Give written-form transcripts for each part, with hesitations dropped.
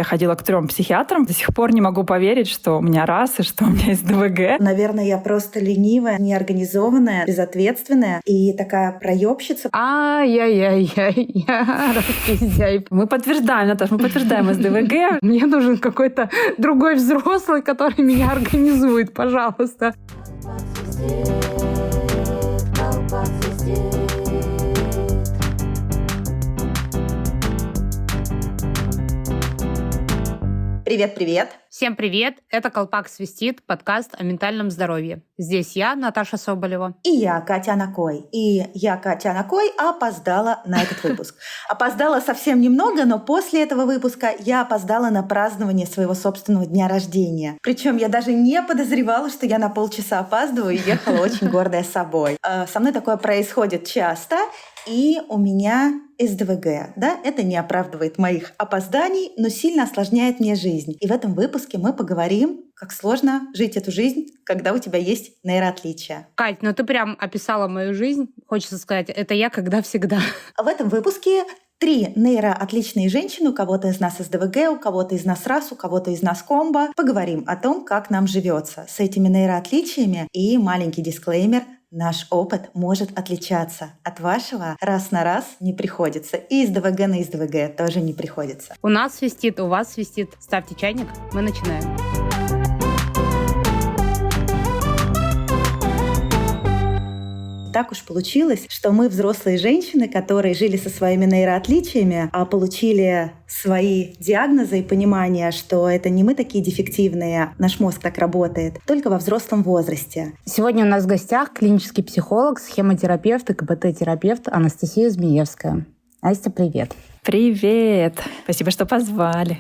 Я ходила к 3 психиатрам. До сих пор не могу поверить, что у меня РАС и что у меня есть ДВГ. Наверное, я просто ленивая, неорганизованная, безответственная и такая проебщица. Ай-яй-яй-яй, я распиздяй. Мы подтверждаем, Наташа, мы подтверждаем из ДВГ. Мне нужен какой-то другой взрослый, который меня организует, пожалуйста. Привет-привет! Всем привет! Это «Колпак свистит», подкаст о ментальном здоровье. Здесь я, Наташа Соболева. И я, Катя Анакой. И я, Катя Анакой, опоздала на этот выпуск. Опоздала совсем немного, но после этого выпуска я опоздала на празднование своего собственного дня рождения. Причем я даже не подозревала, что я на полчаса опаздываю, и ехала очень гордая собой. Со мной такое происходит часто, и у меня СДВГ. Да, это не оправдывает моих опозданий, но сильно осложняет мне жизнь. И в этом выпуске мы поговорим, как сложно жить эту жизнь, когда у тебя есть нейроотличия. Кать, ну ты прям описала мою жизнь. Хочется сказать, это я когда-всегда. В этом выпуске 3 нейроотличные женщины, у кого-то из нас СДВГ, у кого-то из нас РАС, у кого-то из нас комбо. Поговорим о том, как нам живется с этими нейроотличиями. И маленький дисклеймер: наш опыт может отличаться. От вашего раз на раз не приходится. И из ДВГ на СДВГ тоже не приходится. У нас свистит, у вас свистит. Ставьте чайник, мы начинаем. Так уж получилось, что мы взрослые женщины, которые жили со своими нейроотличиями, а получили свои диагнозы и понимание, что это не мы такие дефективные, наш мозг так работает, только во взрослом возрасте. Сегодня у нас в гостях клинический психолог, схемотерапевт и КБТ-терапевт Анастасия Змеевская. Настя, привет. Привет! Спасибо, что позвали.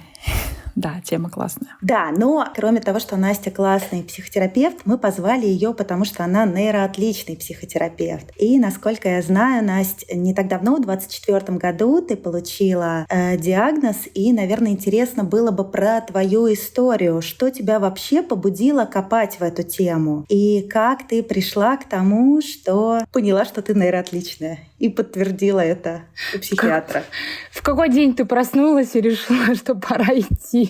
Да, тема классная. Да, но кроме того, что Настя классный психотерапевт, мы позвали ее, потому что она нейроотличный психотерапевт. И, насколько я знаю, Настя, не так давно, в 2024 году, ты получила диагноз, и, наверное, интересно было бы про твою историю. Что тебя вообще побудило копать в эту тему? И как ты пришла к тому, что поняла, что ты нейроотличная, и подтвердила это у психиатра? В какой день ты проснулась и решила, что пора идти?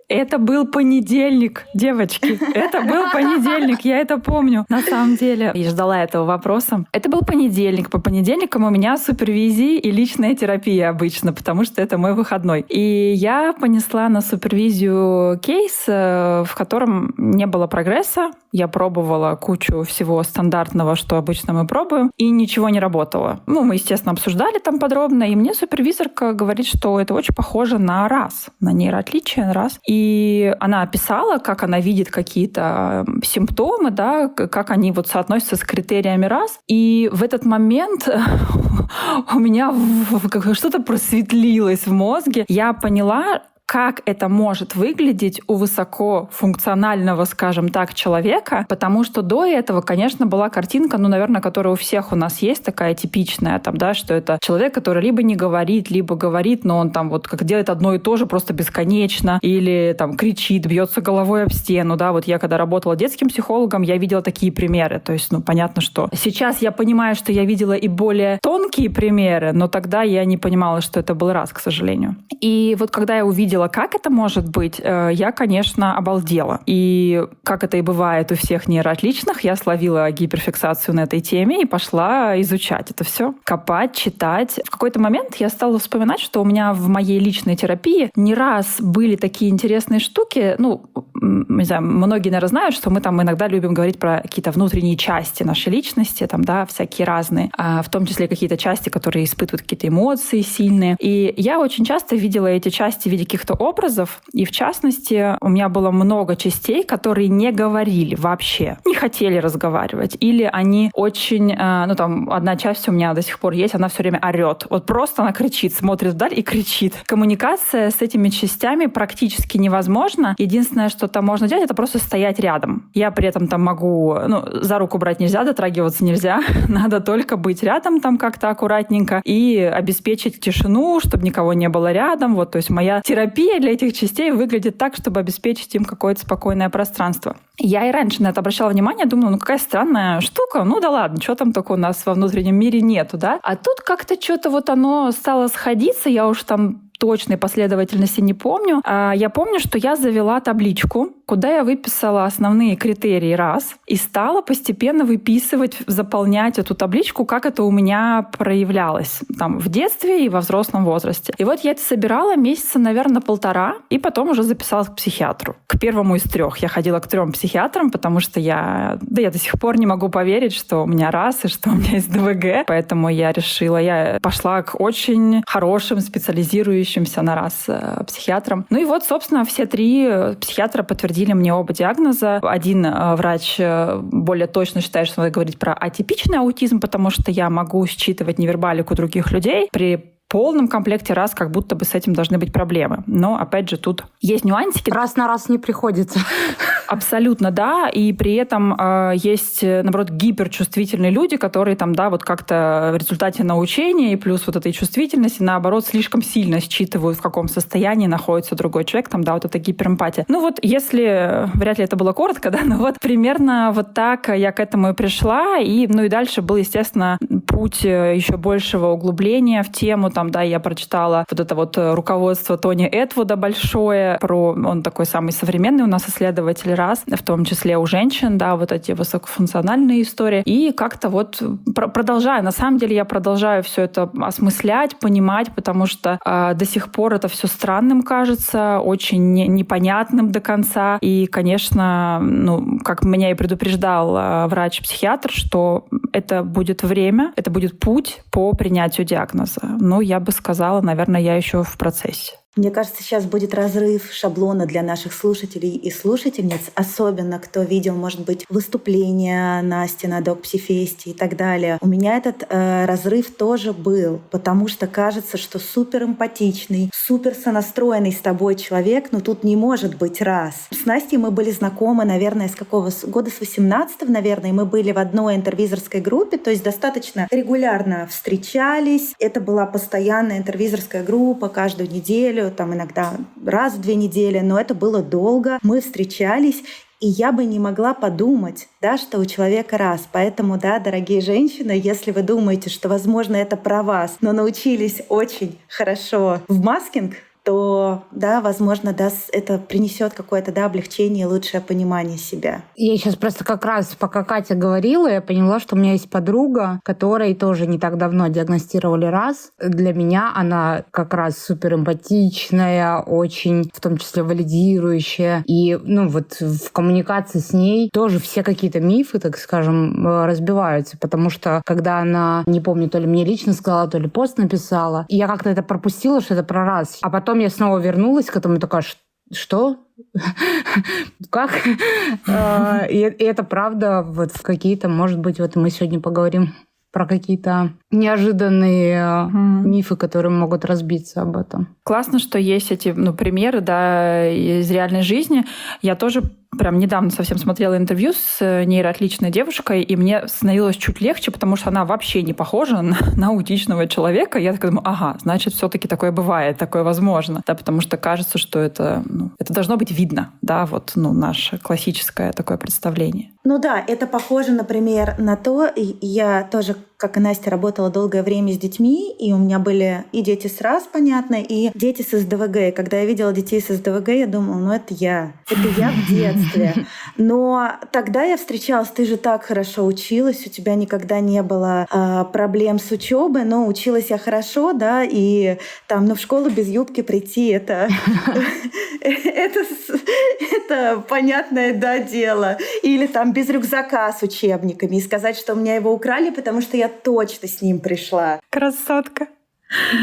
Это был понедельник, девочки. Это был понедельник, я это помню. На самом деле, я ждала этого вопроса. Это был понедельник. По понедельникам у меня супервизии и личная терапия обычно, потому что это мой выходной. И я понесла на супервизию кейс, в котором не было прогресса. Я пробовала кучу всего стандартного, что обычно мы пробуем, и ничего не работало. Мы, естественно, обсуждали там подробно, и мне супервизорка говорит, что это очень похоже на РАС, на нейроотличие РАС. И она описала, как она видит какие-то симптомы, да, как они вот соотносятся с критериями РАС. И в этот момент у меня что-то просветлилось в мозге. Я поняла, как это может выглядеть у высокофункционального, скажем так, человека, потому что до этого, конечно, была картинка, наверное, которая у всех у нас есть, такая типичная, там, да, что это человек, который либо не говорит, либо говорит, но он там вот как делает одно и то же просто бесконечно, или там кричит, бьется головой об стену, да, вот я когда работала детским психологом, я видела такие примеры, то есть, понятно, что сейчас я понимаю, что я видела и более тонкие примеры, но тогда я не понимала, что это был РАС, к сожалению. И вот когда я увидела, как это может быть, я, конечно, обалдела. И как это и бывает у всех нейроотличных, я словила гиперфиксацию на этой теме и пошла изучать это все, копать, читать. В какой-то момент я стала вспоминать, что у меня в моей личной терапии не раз были такие интересные штуки. Не знаю, многие, наверное, знают, что мы там иногда любим говорить про какие-то внутренние части нашей личности, там, да, всякие разные, в том числе какие-то части, которые испытывают какие-то эмоции сильные. И я очень часто видела эти части в виде каких-то образов, и в частности у меня было много частей, которые не говорили вообще, не хотели разговаривать, или они очень, одна часть у меня до сих пор есть, она все время орет, вот просто она кричит, смотрит вдаль и кричит. Коммуникация с этими частями практически невозможна. Единственное, что там можно делать, это просто стоять рядом. Я при этом там могу, за руку брать нельзя, дотрагиваться нельзя, надо только быть рядом там как-то аккуратненько и обеспечить тишину, чтобы никого не было рядом. Вот, то есть моя терапия для этих частей выглядит так, чтобы обеспечить им какое-то спокойное пространство. Я и раньше на это обращала внимание, думала, какая странная штука, да ладно, что там такого у нас во внутреннем мире нету, да? А тут как-то что-то вот оно стало сходиться, я уж там точной последовательности не помню. Я помню, что я завела табличку, куда я выписала основные критерии раз и стала постепенно выписывать, заполнять эту табличку, как это у меня проявлялось там в детстве и во взрослом возрасте. И вот я это собирала месяца, наверное, 1,5, и потом уже записалась к психиатру. К первому из 3. Я ходила к 3 психиатрам, потому что я до сих пор не могу поверить, что у меня раз и что у меня есть ДВГ. Поэтому я пошла к очень хорошим, специализирующимся на раз психиатрам. Ну и вот, собственно, все 3 психиатра подтвердили мне оба диагноза. Один врач более точно считает, что надо говорить про атипичный аутизм, потому что я могу считывать невербалику других людей. При полном комплекте раз как будто бы с этим должны быть проблемы. Но, опять же, тут есть нюансики. Раз на раз не приходится. Абсолютно, да. И при этом есть, наоборот, гиперчувствительные люди, которые там, да, вот как-то в результате научения и плюс вот этой чувствительности, наоборот, слишком сильно считывают, в каком состоянии находится другой человек, там, да, вот эта гиперэмпатия. Ну вот, если, вряд ли это было коротко, да, но вот примерно вот так я к этому и пришла. И, ну и дальше был, естественно, путь еще большего углубления в тему. Там, да, я прочитала вот это вот руководство Тони Этвуда большое, он такой самый современный у нас исследователь раз, в том числе у женщин, да, вот эти высокофункциональные истории. И как-то вот продолжаю, на самом деле я продолжаю все это осмыслять, понимать, потому что до сих пор это все странным кажется, очень непонятным до конца. И, конечно, ну, как меня и предупреждал врач-психиатр, что это будет время, это будет путь по принятию диагноза. Ну, я бы сказала, наверное, я еще в процессе. Мне кажется, сейчас будет разрыв шаблона для наших слушателей и слушательниц, особенно кто видел, может быть, выступления Насти на Док-Психфесте и так далее. У меня этот разрыв тоже был, потому что кажется, что супер эмпатичный, супер сонастроенный с тобой человек, но тут не может быть раз. С Настей мы были знакомы, наверное, с какого года? С 18-го, наверное, и мы были в одной интервизорской группе, то есть достаточно регулярно встречались. Это была постоянная интервизорская группа каждую неделю, там иногда раз в 2 недели, но это было долго. Мы встречались, и я бы не могла подумать, да, что у человека раз. Поэтому, да, дорогие женщины, если вы думаете, что, возможно, это про вас, но научились очень хорошо в маскинг, то, да, возможно, да, это принесет какое-то, да, облегчение и лучшее понимание себя. Я сейчас просто как раз, пока Катя говорила, я поняла, что у меня есть подруга, которой тоже не так давно диагностировали раз. Для меня она как раз суперэмпатичная, очень, в том числе, валидирующая. И, ну, вот в коммуникации с ней тоже все какие-то мифы, так скажем, разбиваются, потому что когда она, не помню, то ли мне лично сказала, то ли пост написала, и я как-то это пропустила, что это про раз. А потом я снова вернулась к этому и такая, что? Как? И это правда, вот в какие-то, может быть, вот мы сегодня поговорим про какие-то неожиданные мифы, которые могут разбиться об этом. Классно, что есть эти примеры, да, из реальной жизни. Я тоже прям недавно совсем смотрела интервью с нейроотличной девушкой, и мне становилось чуть легче, потому что она вообще не похожа на аутичного человека. Я такая думаю, ага, значит, все-таки такое бывает, такое возможно. Да, потому что кажется, что это должно быть видно, да, вот наше классическое такое представление. Ну да, это похоже, например, на то, я тоже, как и Настя, работала долгое время с детьми, и у меня были и дети с РАС, понятно, и дети с СДВГ. И когда я видела детей с СДВГ, я думала, это я в детстве. Но тогда я встречалась, ты же так хорошо училась, у тебя никогда не было проблем с учебой, но училась я хорошо, да, и там, в школу без юбки прийти, это понятное, да, дело. Или там без рюкзака с учебниками и сказать, что у меня его украли, потому что я точно с ним пришла. Красотка.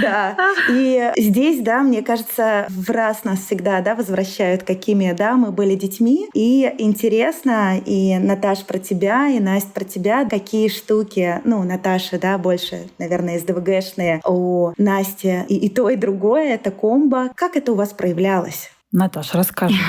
Да. И здесь, да, мне кажется, в раз нас всегда, да, возвращают, какими, да, мы были детьми. И интересно, и Наташ про тебя, и Настя про тебя, какие штуки, Наташа, да, больше, наверное, СДВГшные, у Насти и то, и другое, это комбо. Как это у вас проявлялось? Наташа, расскажи.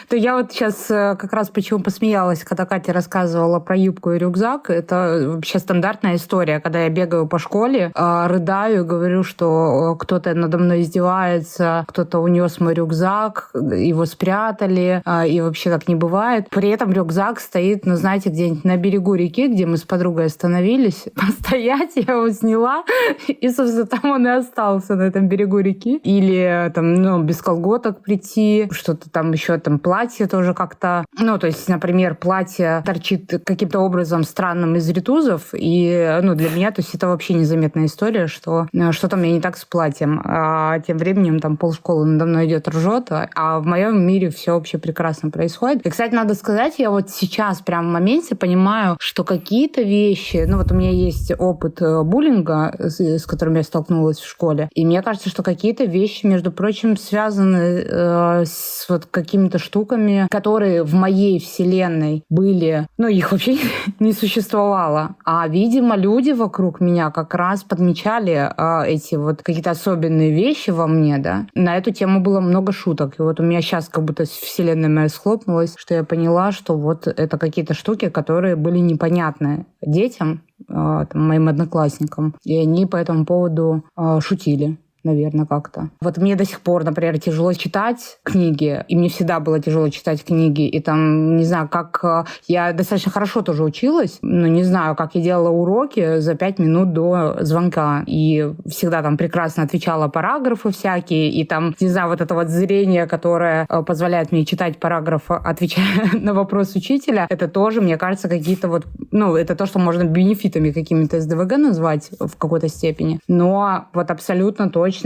То я вот сейчас как раз почему посмеялась, когда Катя рассказывала про юбку и рюкзак. Это вообще стандартная история, когда я бегаю по школе, рыдаю, говорю, что кто-то надо мной издевается, кто-то унес мой рюкзак, его спрятали, и вообще как не бывает. При этом рюкзак стоит, ну, знаете, где-нибудь на берегу реки, где мы с подругой остановились, постоять, я его сняла, и, собственно, там он и остался на этом берегу реки. Или там, ну, без колготок прийти, что-то там еще, там, платье тоже как-то, ну, то есть, например, платье торчит каким-то образом странным из ритузов, и, ну, для меня, то есть, это вообще незаметная история, что что-то у меня не так с платьем. А тем временем там полшколы надо мной идет, ржет, а в моем мире все вообще прекрасно происходит. И, кстати, надо сказать, я вот сейчас прям в моменте понимаю, что какие-то вещи, ну, вот у меня есть опыт буллинга, с которым я столкнулась в школе, и мне кажется, что какие-то вещи, между прочим, связаны с вот какими-то штуками, которые в моей вселенной были, ну, их вообще не существовало. А, видимо, люди вокруг меня как раз подмечали эти вот какие-то особенные вещи во мне, да. На эту тему было много шуток. И вот у меня сейчас как будто вселенная моя схлопнулась, что я поняла, что вот это какие-то штуки, которые были непонятны детям, там, моим одноклассникам. И они по этому поводу шутили, наверное, как-то. Вот мне до сих пор, например, тяжело читать книги, и мне всегда было тяжело читать книги, и там, не знаю, как... Я достаточно хорошо тоже училась, но не знаю, как я делала уроки за 5 минут до звонка, и всегда там прекрасно отвечала параграфы всякие, и там, не знаю, вот это вот зрение, которое позволяет мне читать параграф, отвечая на вопрос учителя, это тоже, мне кажется, какие-то вот... Ну, это то, что можно бенефитами какими-то СДВГ назвать в какой-то степени, но вот абсолютно точно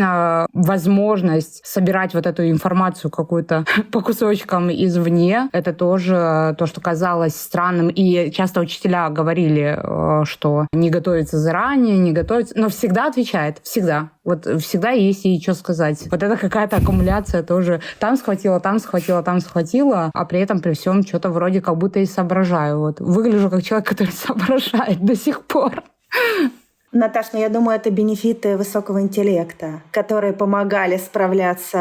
возможность собирать вот эту информацию какую-то по кусочкам извне, это тоже то, что казалось странным. И часто учителя говорили, что не готовится заранее, не готовится, но всегда отвечает, всегда. Вот всегда есть ей что сказать. Вот это какая-то аккумуляция тоже. Там схватила, там схватила, там схватила, а при этом при всем что-то вроде как будто и соображаю. Вот. Выгляжу как человек, который соображает до сих пор. Наташ, ну я думаю, это бенефиты высокого интеллекта, которые помогали справляться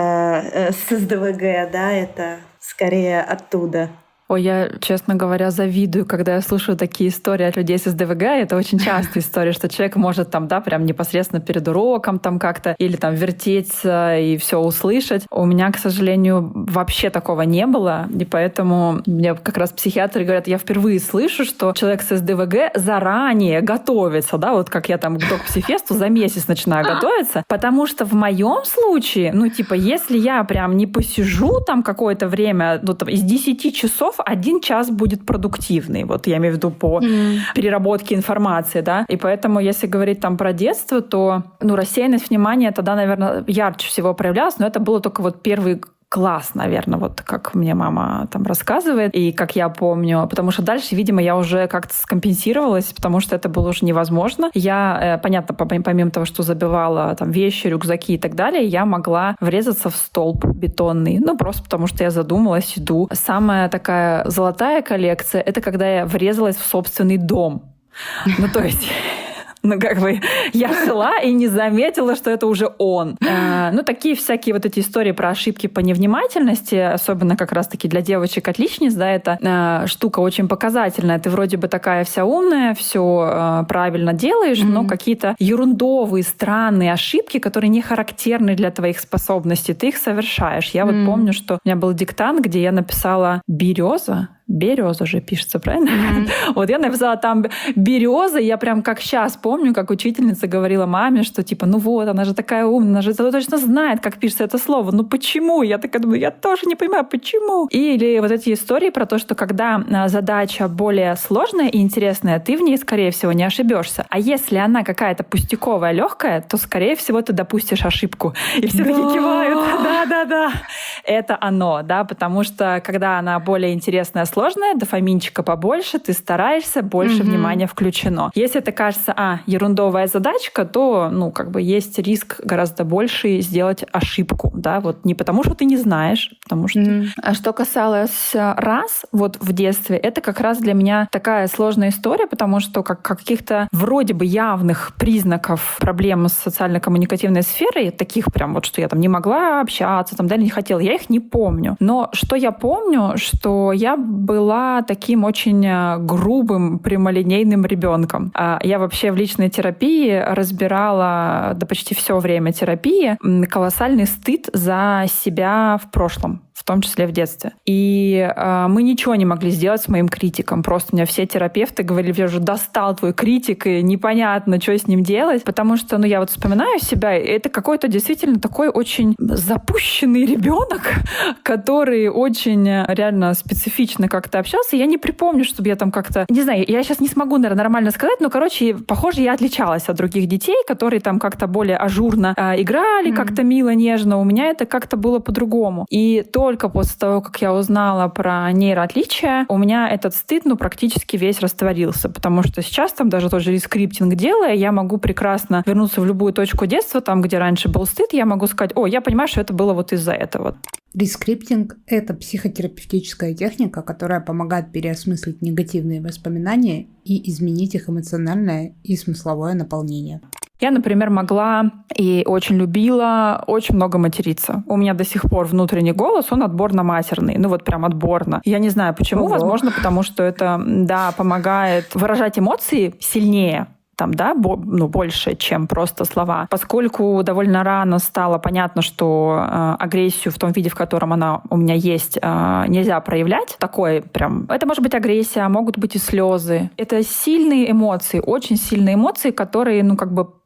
с СДВГ, да, это скорее оттуда. Ой, я, честно говоря, завидую, когда я слушаю такие истории от людей с СДВГ. Это очень частая история, что человек может там, да, прям непосредственно перед уроком там как-то или там вертеться и все услышать. У меня, к сожалению, вообще такого не было, и поэтому мне как раз психиатры говорят, я впервые слышу, что человек с СДВГ заранее готовится, да, вот как я там к док-психфесту за месяц начинаю готовиться, потому что в моем случае, ну, типа, если я прям не посижу там какое-то время, ну, там, из 10 часов 1 час будет продуктивный. Вот я имею в виду по переработке информации, да. И поэтому, если говорить там про детство, то, ну, рассеянность внимания тогда, наверное, ярче всего проявлялась, но это было только вот первый класс, наверное, вот как мне мама там рассказывает, и как я помню, потому что дальше, видимо, я уже как-то скомпенсировалась, потому что это было уже невозможно. Я, понятно, помимо того, что забивала там вещи, рюкзаки и так далее, я могла врезаться в столб бетонный, ну, просто потому что я задумалась, иду. Самая такая золотая коллекция — это когда я врезалась в собственный дом. Ну, то есть... Ну, как бы я шла и не заметила, что это уже он. Ну, такие всякие вот эти истории про ошибки по невнимательности, особенно как раз-таки для девочек-отличниц, да, это штука очень показательная. Ты вроде бы такая вся умная, все правильно делаешь, но какие-то ерундовые, странные ошибки, которые не характерны для твоих способностей, ты их совершаешь. Я вот помню, что у меня был диктант, где я написала «береза». Береза же пишется, правильно? Вот я написала там береза, и я прям как сейчас помню, как учительница говорила маме, что типа, ну вот, она же такая умная, она же точно знает, как пишется это слово. Ну почему? Я такая думаю, я тоже не понимаю, почему. Или вот эти истории про то, что когда задача более сложная и интересная, ты в ней, скорее всего, не ошибешься. А если она какая-то пустяковая, легкая, то, скорее всего, ты допустишь ошибку. И все такие кивают. Да. Это оно, да, потому что когда она более интересная, сложная, дофаминчика побольше, ты стараешься, больше внимания включено. Если это кажется, ерундовая задачка, то, ну, как бы есть риск гораздо больше сделать ошибку, да, вот не потому, что ты не знаешь, потому что... А что касалось раз, вот в детстве, это как раз для меня такая сложная история, потому что как каких-то вроде бы явных признаков проблем с социально-коммуникативной сферой, таких прям вот, что я там не могла общаться, там, да, не хотела, я их не помню. Но что я помню, что я была таким очень грубым, прямолинейным ребенком. Я вообще в личной терапии разбирала, да почти все время терапии, колоссальный стыд за себя в прошлом, в том числе в детстве. И мы ничего не могли сделать с моим критиком. Просто у меня все терапевты говорили: я уже достал твой критик, и непонятно, что с ним делать. Потому что, я вот вспоминаю себя, это какой-то действительно такой очень запущенный ребенок, который очень реально специфично как-то общался. Я не припомню, чтобы я там как-то... Не знаю, я сейчас не смогу, наверное, нормально сказать, но, похоже, я отличалась от других детей, которые там как-то более ажурно играли, как-то мило, нежно. У меня это как-то было по-другому. И только после того, как я узнала про нейроотличия, у меня этот стыд, практически весь растворился, потому что сейчас там даже тот же рескриптинг делая, я могу прекрасно вернуться в любую точку детства, там, где раньше был стыд, я могу сказать: я понимаю, что это было вот из-за этого. Рескриптинг — это психотерапевтическая техника, которая помогает переосмыслить негативные воспоминания и изменить их эмоциональное и смысловое наполнение. Я, например, могла и очень любила очень много материться. У меня до сих пор внутренний голос, он отборно-матерный. Прям отборно. Я не знаю почему. Ого. Возможно, потому что это, помогает выражать эмоции сильнее. Больше, чем просто слова. Поскольку довольно рано стало понятно, что агрессию в том виде, в котором она у меня есть, нельзя проявлять. Это может быть агрессия, могут быть и слезы. Это сильные эмоции, очень сильные эмоции, которые,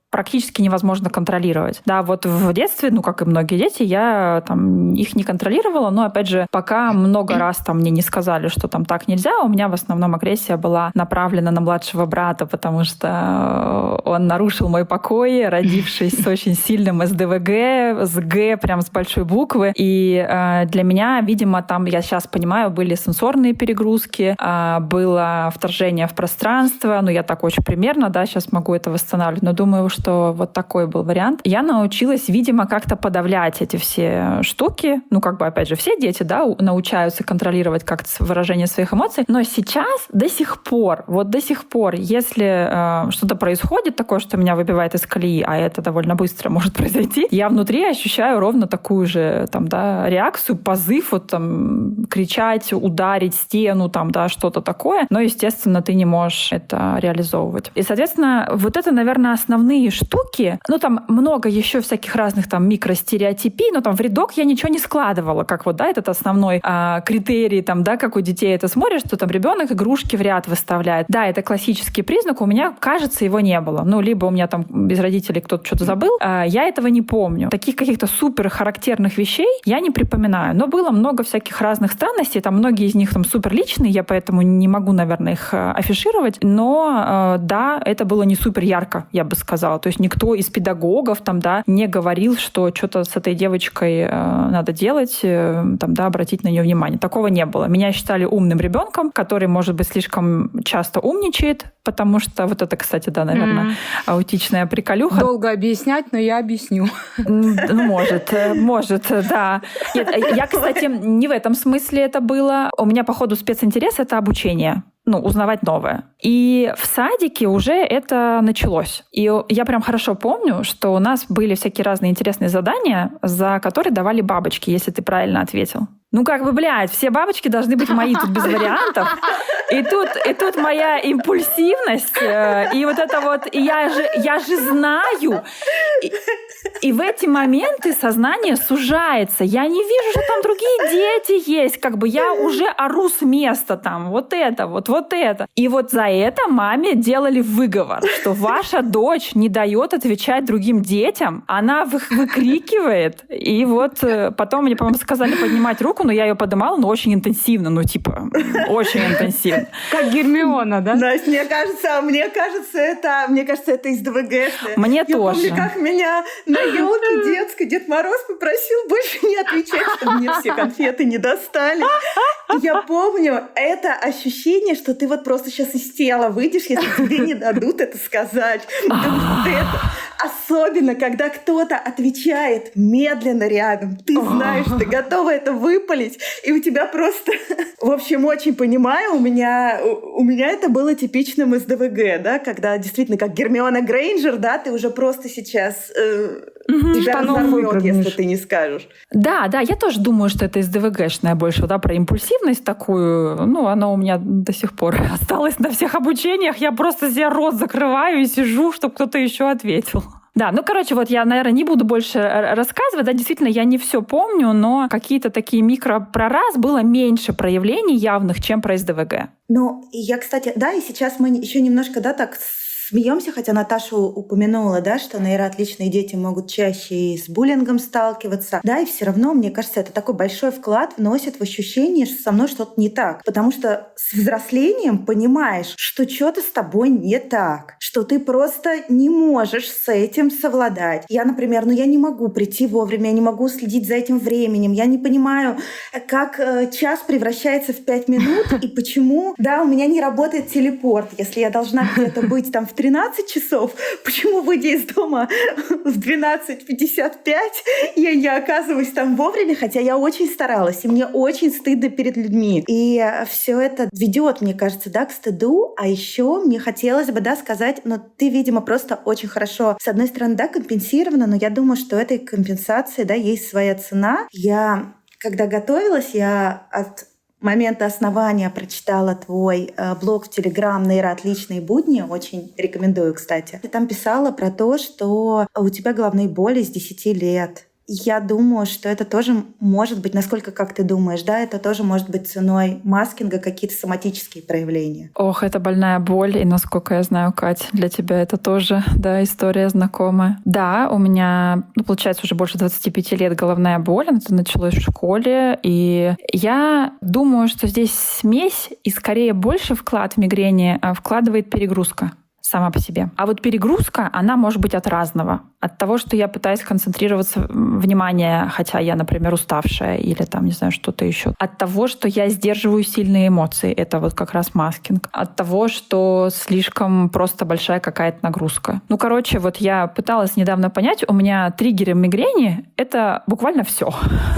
практически невозможно контролировать. Да, вот в детстве, как и многие дети, я их не контролировала, но, опять же, пока много раз мне не сказали, что так нельзя, у меня в основном агрессия была направлена на младшего брата, потому что он нарушил мой покой, родившись с очень сильным СДВГ, с Г, прям с большой буквы. И для меня, видимо, я сейчас понимаю, были сенсорные перегрузки, было вторжение в пространство, я так очень примерно, сейчас могу это восстанавливать, но думаю, что вот такой был вариант. Я научилась, видимо, как-то подавлять эти все штуки. Опять же, все дети, научаются контролировать как-то выражение своих эмоций. Но сейчас до сих пор, если что-то происходит такое, что меня выбивает из колеи, а это довольно быстро может произойти, я внутри ощущаю ровно такую же реакцию, позыв кричать, ударить стену, что-то такое. Но, естественно, ты не можешь это реализовывать. И, соответственно, вот это, наверное, основные штуки. Много еще всяких разных микростереотипий, но в рядок я ничего не складывала, как этот основной критерий, как у детей это смотришь, что ребенок игрушки в ряд выставляет. Да, это классический признак, у меня, кажется, его не было. Либо у меня без родителей кто-то что-то забыл, я этого не помню. Таких каких-то супер характерных вещей я не припоминаю. Но было много всяких разных странностей, многие из них супер личные, я поэтому не могу, наверное, их афишировать, но да, это было не супер ярко, я бы сказала. То есть никто из педагогов не говорил, что что-то с этой девочкой надо делать, обратить на нее внимание. Такого не было. Меня считали умным ребенком, который, может быть, слишком часто умничает, потому что вот это, кстати, наверное, аутичная приколюха. Долго объяснять, но я объясню. Может, да. Нет, я, кстати, не в этом смысле это было. У меня, походу, специнтерес — это обучение. Узнавать новое. И в садике уже это началось. И я прям хорошо помню, что у нас были всякие разные интересные задания, за которые давали бабочки, если ты правильно ответил. Все бабочки должны быть мои, тут без вариантов. И тут моя импульсивность, и вот это вот, и я же знаю. И в эти моменты сознание сужается. Я не вижу, что там другие дети есть. Я уже ору с места вот это. И вот за это маме делали выговор, что ваша дочь не дает отвечать другим детям, она выкрикивает. И вот потом мне, по-моему, сказали поднимать руку, но я ее поднимала, но очень интенсивно, очень интенсивно. Как Гермиона, да? Настя, мне кажется, это из ДВГ. Мне тоже. Я помню, как меня на елке детской Дед Мороз попросил больше не отвечать, чтобы мне все конфеты не достали. Я помню это ощущение, что ты просто сейчас из тела выйдешь, если тебе не дадут это сказать. Особенно, когда кто-то отвечает медленно рядом. Ты знаешь, ты готова это выпалить, и у тебя просто... В общем, очень понимаю, у меня это было типичным из ДВГ, да, когда действительно, как Гермиона Грейнджер, да, ты уже просто сейчас тебя штанов разорвет, выпрыгнешь. если ты не скажешь. Да, я тоже думаю, что это из ДВГшное больше, да, про импульсивность такую. Ну, она у меня до сих пор осталась на всех обучениях. Я просто себе рот закрываю и сижу, чтобы кто-то еще ответил. Да, короче, вот я, наверное, не буду больше рассказывать. Да, действительно, я не все помню, но какие-то такие про раз было меньше проявлений явных, чем про СДВГ. Ну, и я, кстати, и сейчас мы еще немножко, так смеемся, хотя Наташа упомянула, что нейроотличные дети могут чаще и с буллингом сталкиваться. Да, и все равно, мне кажется, это такой большой вклад вносит в ощущение, что со мной что-то не так. Потому что с взрослением понимаешь, что что-то с тобой не так, что ты просто не можешь с этим совладать. Я, например, я не могу прийти вовремя, я не могу следить за этим временем, я не понимаю, как час превращается в 5 минут и почему, у меня не работает телепорт. Если я должна где-то быть там в 13 часов, почему, выйдя из дома в 12:55, я не оказываюсь там вовремя, хотя я очень старалась, и мне очень стыдно перед людьми. И все это ведет, мне кажется, к стыду. А еще мне хотелось бы, сказать, ты, видимо, просто очень хорошо, с одной стороны, компенсирована, но я думаю, что этой компенсации, есть своя цена. Я, когда готовилась, я от момента основания прочитала твой блог в Телеграм «Нейроотличные будни». Очень рекомендую, кстати. Ты там писала про то, что у тебя головные боли с 10 лет. Я думаю, что это тоже может быть, насколько, как ты думаешь, это тоже может быть ценой маскинга, какие-то соматические проявления. Ох, это больная боль, и насколько я знаю, Кать, для тебя это тоже, история знакомая. Да, у меня, получается, уже больше 25 лет головная боль, это началось в школе, и я думаю, что здесь смесь, и скорее больше вклад в мигрени вкладывает перегрузка сама по себе. А вот перегрузка, она может быть от разного. От того, что я пытаюсь концентрироваться внимание, хотя я, например, уставшая или там, не знаю, что-то еще. От того, что я сдерживаю сильные эмоции. Это вот как раз маскинг. От того, что слишком просто большая какая-то нагрузка. Короче, вот я пыталась недавно понять, у меня триггеры мигрени — это буквально все.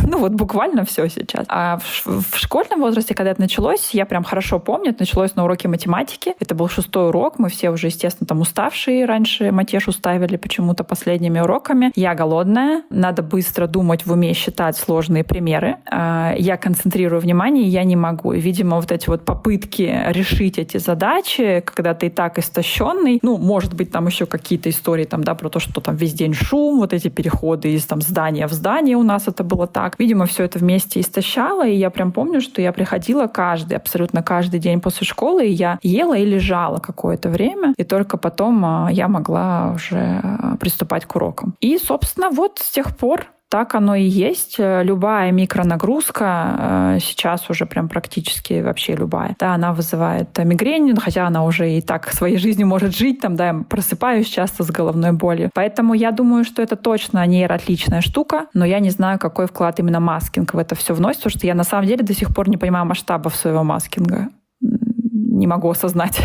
Буквально все сейчас. А в школьном возрасте, когда это началось, я прям хорошо помню, это началось на уроке математики. Это был 6-й урок, мы все уже, естественно, там уставшие. Раньше матешу ставили почему-то последними уроками. Я голодная, надо быстро думать в уме, считать сложные примеры. Я концентрирую внимание, и я не могу. И, видимо, вот эти вот попытки решить эти задачи, когда ты и так истощенный, может быть, там еще какие-то истории про то, что там весь день шум, вот эти переходы из здания в здание у нас это было так. Видимо, все это вместе истощало, и я прям помню, что я приходила абсолютно каждый день после школы, и я ела и лежала какое-то время, и только потом я могла уже приступать к урокам. И, собственно, вот с тех пор так оно и есть. Любая микронагрузка, сейчас уже прям практически вообще любая, она вызывает мигрень, хотя она уже и так своей жизнью может жить, я просыпаюсь часто с головной болью. Поэтому я думаю, что это точно нейроотличная штука, но я не знаю, какой вклад именно маскинг в это все вносит, потому что я на самом деле до сих пор не понимаю масштабов своего маскинга. Не могу осознать.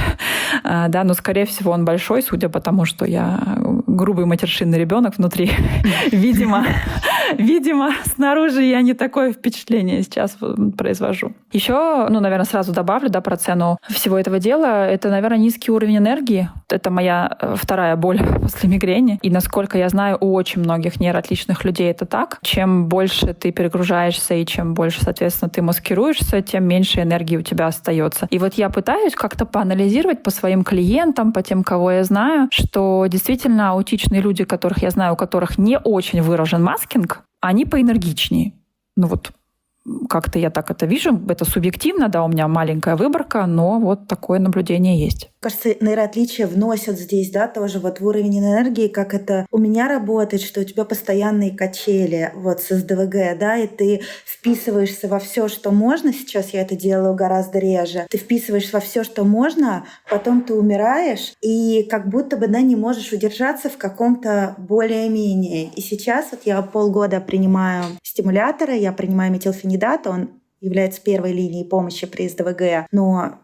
Но, скорее всего, он большой, судя по тому, что я грубый матершинный ребенок внутри. Видимо, снаружи я не такое впечатление сейчас произвожу. Еще, наверное, сразу добавлю, про цену всего этого дела. Это, наверное, низкий уровень энергии. Это моя вторая боль после мигрени. И, насколько я знаю, у очень многих нейроотличных людей это так. Чем больше ты перегружаешься и чем больше, соответственно, ты маскируешься, тем меньше энергии у тебя остается. И вот я пытаюсь как-то поанализировать по своим клиентам, по тем, кого я знаю, что действительно аутичные люди, которых я знаю, у которых не очень выражен маскинг, они поэнергичнее. Как-то я так это вижу. Это субъективно, у меня маленькая выборка, но вот такое наблюдение есть. Кажется, нейроотличия вносят здесь, тоже в уровень энергии, как это у меня работает, что у тебя постоянные качели с СДВГ, и ты вписываешься во все, что можно. Сейчас я это делаю гораздо реже. Ты вписываешься во все, что можно, потом ты умираешь, и как будто бы, не можешь удержаться в каком-то более-менее. И сейчас я полгода принимаю стимуляторы, я принимаю метилфенидат, он является первой линией помощи при СДВГ, но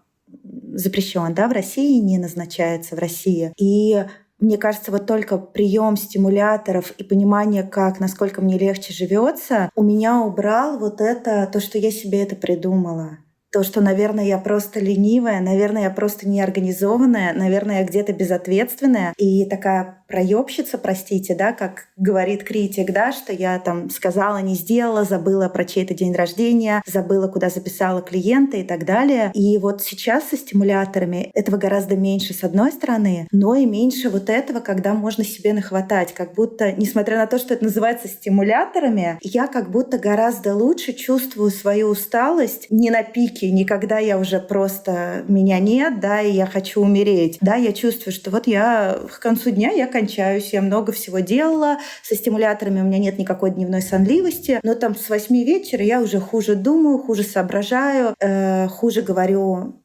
запрещен, в России, не назначается в России. И мне кажется, только прием стимуляторов и понимание, насколько мне легче живется, у меня убрал то, что я себе это придумала. То, что, наверное, я просто ленивая, наверное, я просто неорганизованная, наверное, я где-то безответственная и такая проебщица, простите, да, как говорит критик, да, что я там сказала, не сделала, забыла про чей-то день рождения, забыла, куда записала клиента и так далее. И вот сейчас со стимуляторами этого гораздо меньше с одной стороны, но и меньше вот этого, когда можно себе нахватать. Как будто, несмотря на то, что это называется стимуляторами, я как будто гораздо лучше чувствую свою усталость не на пике, не когда я уже просто меня нет, да, и я хочу умереть. Да, я чувствую, что вот я к концу дня я кончаюсь, я много всего делала, со стимуляторами у меня нет никакой дневной сонливости, но там с 8 вечера я уже хуже думаю, хуже соображаю, хуже говорю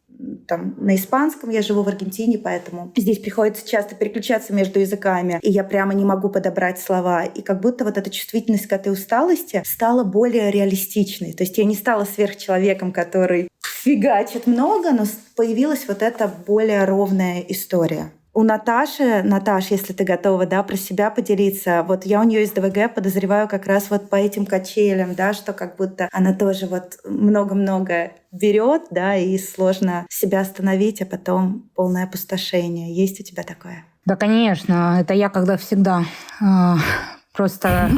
там, на испанском. Я живу в Аргентине, поэтому здесь приходится часто переключаться между языками, и я прямо не могу подобрать слова. И как будто вот эта чувствительность к этой усталости стала более реалистичной. То есть я не стала сверхчеловеком, который фигачит много, но появилась вот эта более ровная история. У Наташи, Наташ, если ты готова, да, про себя поделиться, вот я у нее из ДВГ подозреваю как раз вот по этим качелям, да, что как будто она тоже вот много-много берет, да, и сложно себя остановить, а потом полное опустошение. Есть у тебя такое? Да, конечно. Это я когда всегда просто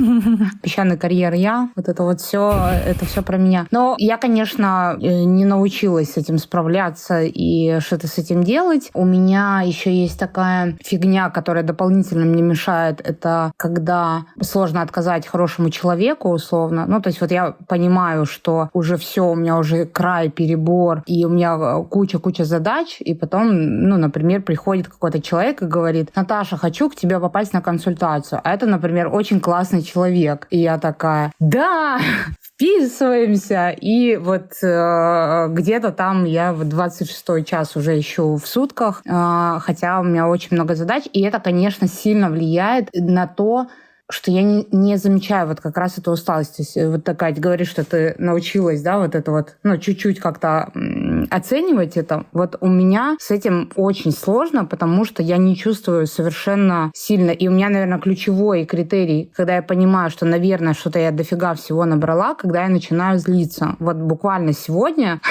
песчаный карьер я. Вот это вот все, это все про меня. Но я, конечно, не научилась с этим справляться и что-то с этим делать. У меня еще есть такая фигня, которая дополнительно мне мешает. Это когда сложно отказать хорошему человеку, условно. Ну, то есть вот я понимаю, что уже все, у меня уже край, перебор, и у меня куча задач, и потом, ну, например, приходит какой-то человек и говорит: Наташа, хочу к тебе попасть на консультацию. А это, например, очень классный человек. И я такая: да, вписываемся. И вот где-то там я в 26-й час уже ищу в сутках, хотя у меня очень много задач. И это, конечно, сильно влияет на то, что я не замечаю вот как раз эту усталость. То есть вот такая, говоришь, что ты научилась, да, вот это вот, ну, чуть-чуть как-то оценивать это. Вот у меня с этим очень сложно, потому что я не чувствую совершенно сильно. И у меня, наверное, ключевой критерий, когда я понимаю, что, наверное, что-то я дофига всего набрала, когда я начинаю злиться. Вот буквально сегодня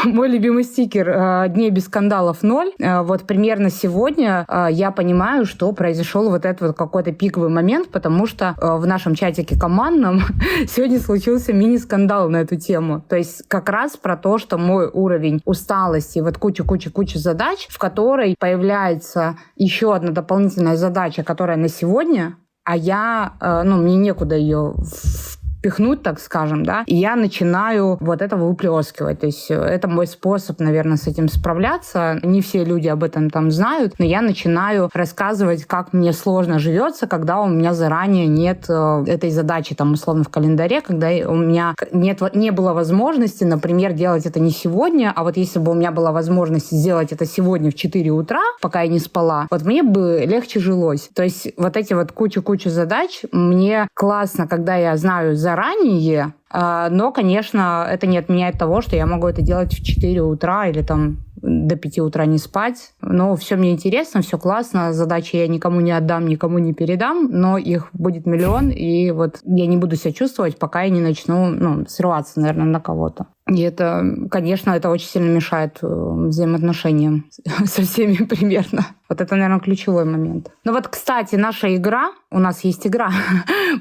мой любимый стикер «Дней без скандалов 0». Вот примерно сегодня я понимаю, что произошел вот этот вот какой-то пиковый момент, потому что в нашем чатике командном сегодня случился мини-скандал на эту тему. То есть как раз про то, что мой уровень усталости, вот куча задач, в которой появляется еще одна дополнительная задача, которая на сегодня, а я, ну, мне некуда ее впихнуть, так скажем, да, и я начинаю вот это выплескивать. То есть это мой способ, наверное, с этим справляться. Не все люди об этом там знают, но я начинаю рассказывать, как мне сложно живется, когда у меня заранее нет этой задачи, там, условно, в календаре, когда у меня не было возможности, например, делать это не сегодня, а вот если бы у меня была возможность сделать это сегодня в 4 утра, пока я не спала, вот мне бы легче жилось. То есть вот эти вот куча задач, мне классно, когда я знаю заранее, но, конечно, это не отменяет того, что я могу это делать в 4 утра или там до 5 утра не спать. Но все мне интересно, все классно, задачи я никому не отдам, никому не передам, но их будет миллион, и вот я не буду себя чувствовать, пока я не начну, срываться, наверное, на кого-то. И это, конечно, это очень сильно мешает взаимоотношениям со всеми примерно. Вот это, наверное, ключевой момент. Ну вот, кстати, наша игра, у нас есть игра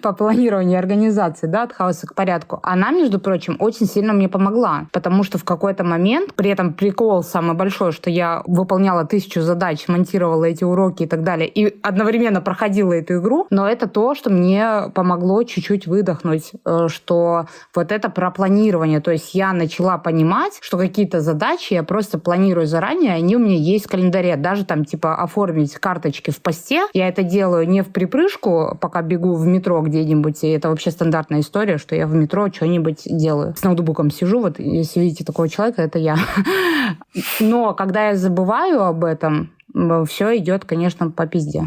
по планированию организации, да, от хаоса к порядку. Она, между прочим, очень сильно мне помогла, потому что в какой-то момент, при этом прикол самый большой, что я выполняла 1000 задач, монтировала эти уроки и так далее, и одновременно проходила эту игру, но это то, что мне помогло чуть-чуть выдохнуть, что вот это про планирование, то есть я начала понимать, что какие-то задачи я просто планирую заранее, они у меня есть в календаре, даже там типа оформить карточки в посте, я это делаю не в припрыжку, пока бегу в метро где-нибудь, и это вообще стандартная история, что я в метро что-нибудь делаю. С ноутбуком сижу, вот если видите такого человека, это я. Но когда я забываю об этом, все идет, конечно, по пизде.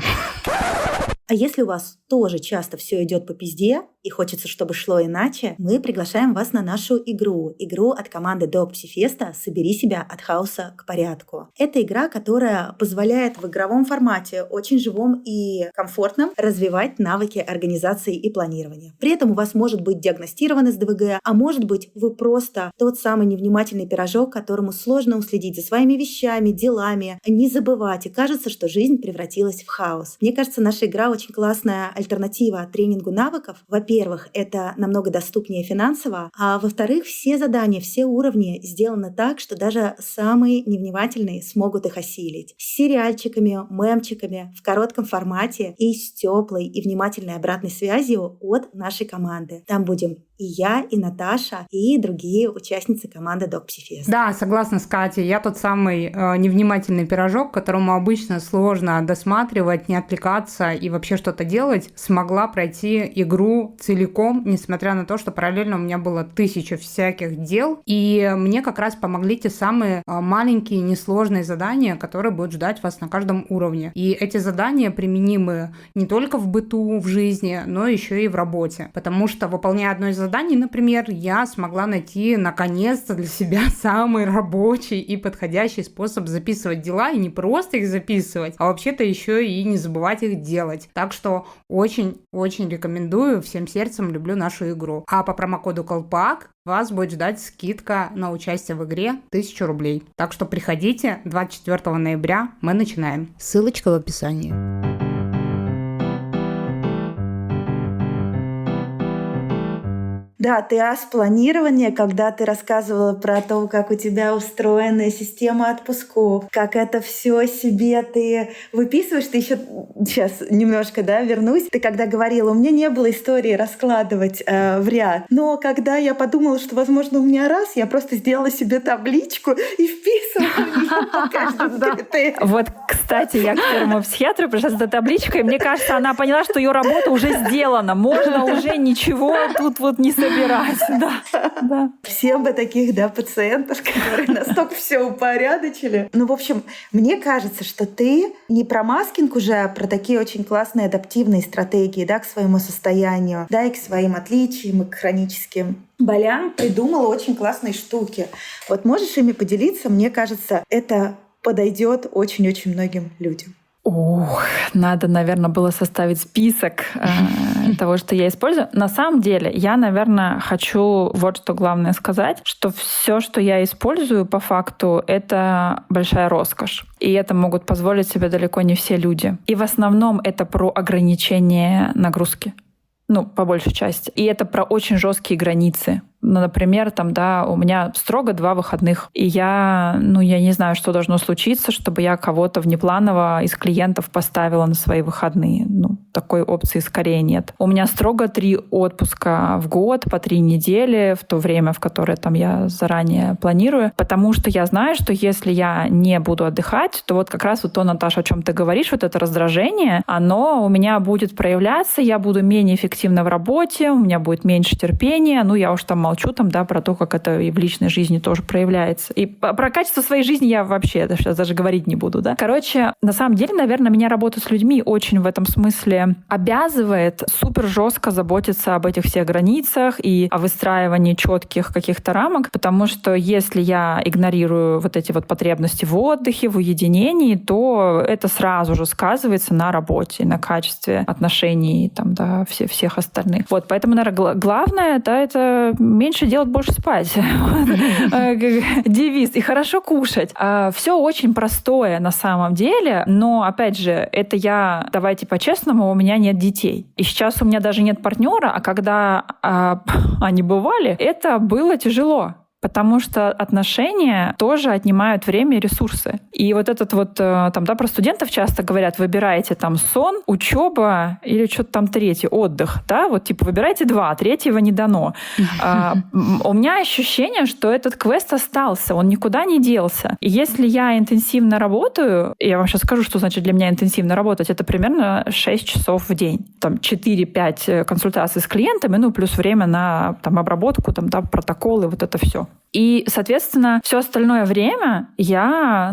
А если у вас тоже часто все идет по пизде, и хочется, чтобы шло иначе, мы приглашаем вас на нашу игру от команды Dog Psifesta «Собери себя от хаоса к порядку». Это игра, которая позволяет в игровом формате, очень живом и комфортном, развивать навыки организации и планирования. При этом у вас может быть диагностирован СДВГ, а может быть вы просто тот самый невнимательный пирожок, которому сложно уследить за своими вещами, делами, не забывать, и кажется, что жизнь превратилась в хаос. Мне кажется, наша игра очень классная альтернатива тренингу навыков. Во-первых, это намного доступнее финансово, а во-вторых, все задания, все уровни сделаны так, что даже самые невнимательные смогут их осилить. С сериальчиками, мемчиками, в коротком формате и с теплой и внимательной обратной связью от нашей команды. Там будем и я, и Наташа, и другие участницы команды Dog Psifest. Да, согласна с Катей. Я тот самый невнимательный пирожок, которому обычно сложно досматривать, не отвлекаться и вообще что-то делать, смогла пройти игру целиком, несмотря на то, что параллельно у меня было 1000 всяких дел. И мне как раз помогли те самые маленькие, несложные задания, которые будут ждать вас на каждом уровне. И эти задания применимы не только в быту, в жизни, но еще и в работе. Потому что, выполняя одно из заданий, например, я смогла найти наконец-то для себя самый рабочий и подходящий способ записывать дела, и не просто их записывать, а вообще-то еще и не забывать их делать. Так что очень-очень рекомендую, всем сердцем люблю нашу игру. А по промокоду Колпак вас будет ждать скидка на участие в игре 1000 рублей. Так что приходите, 24 ноября мы начинаем. Ссылочка в описании. Да, ты планирование, когда ты рассказывала про то, как у тебя устроена система отпусков, как это все себе ты выписываешь. Ты еще сейчас немножко, вернусь. Ты когда говорила, у меня не было истории раскладывать в ряд, но когда я подумала, что, возможно, у меня я просто сделала себе табличку и вписывала каждый. Вот, кстати, я к первому психиатру пришла с этой табличкой, и мне кажется, она поняла, что ее работа уже сделана. Можно уже ничего тут вот не собирать. Да. Всем бы таких, пациентов, которые настолько все упорядочили. В общем, мне кажется, что ты не про маскинг уже, а про такие очень классные адаптивные стратегии, к своему состоянию, и к своим отличиям, и к хроническим болям придумала очень классные штуки. Вот можешь ими поделиться? Мне кажется, это подойдет очень-очень многим людям. Надо, наверное, было составить список того, что я использую. На самом деле, я, наверное, хочу вот что главное сказать, что все, что я использую, по факту, это большая роскошь. И это могут позволить себе далеко не все люди. И в основном это про ограничение нагрузки. По большей части. И это про очень жесткие границы. Например, у меня строго 2 выходных. И я не знаю, что должно случиться, чтобы я кого-то внепланово из клиентов поставила на свои выходные. Такой опции скорее нет. У меня строго 3 отпуска в год по 3 недели в то время, в которое я заранее планирую. Потому что я знаю, что если я не буду отдыхать, то вот как раз то, Наташа, о чем ты говоришь, вот это раздражение, оно у меня будет проявляться, я буду менее эффективна в работе, у меня будет меньше терпения. Я уж молчу про то, как это и в личной жизни тоже проявляется. И про качество своей жизни я вообще сейчас даже говорить не буду. Короче, на самом деле, наверное, меня работа с людьми очень в этом смысле обязывает супер жестко заботиться об этих всех границах и о выстраивании четких каких-то рамок, потому что если я игнорирую вот эти вот потребности в отдыхе, в уединении, то это сразу же сказывается на работе, на качестве отношений всех остальных. Вот, поэтому, наверное, главное, это меньше делать, больше спать. Девиз. И хорошо кушать. Все очень простое на самом деле, но, опять же, это давайте по-честному, у меня нет детей. И сейчас у меня даже нет партнера, а когда они бывали, это было тяжело. Потому что отношения тоже отнимают время и ресурсы. И вот этот про студентов часто говорят, выбирайте сон, учеба или что-то третье, отдых. Выбирайте 2, третьего не дано. У меня ощущение, что этот квест остался, он никуда не делся. И если я интенсивно работаю, я вам сейчас скажу, что значит для меня интенсивно работать, это примерно 6 часов в день. 4-5 консультаций с клиентами, плюс время на обработку, протоколы, вот это все. И, соответственно, все остальное время я,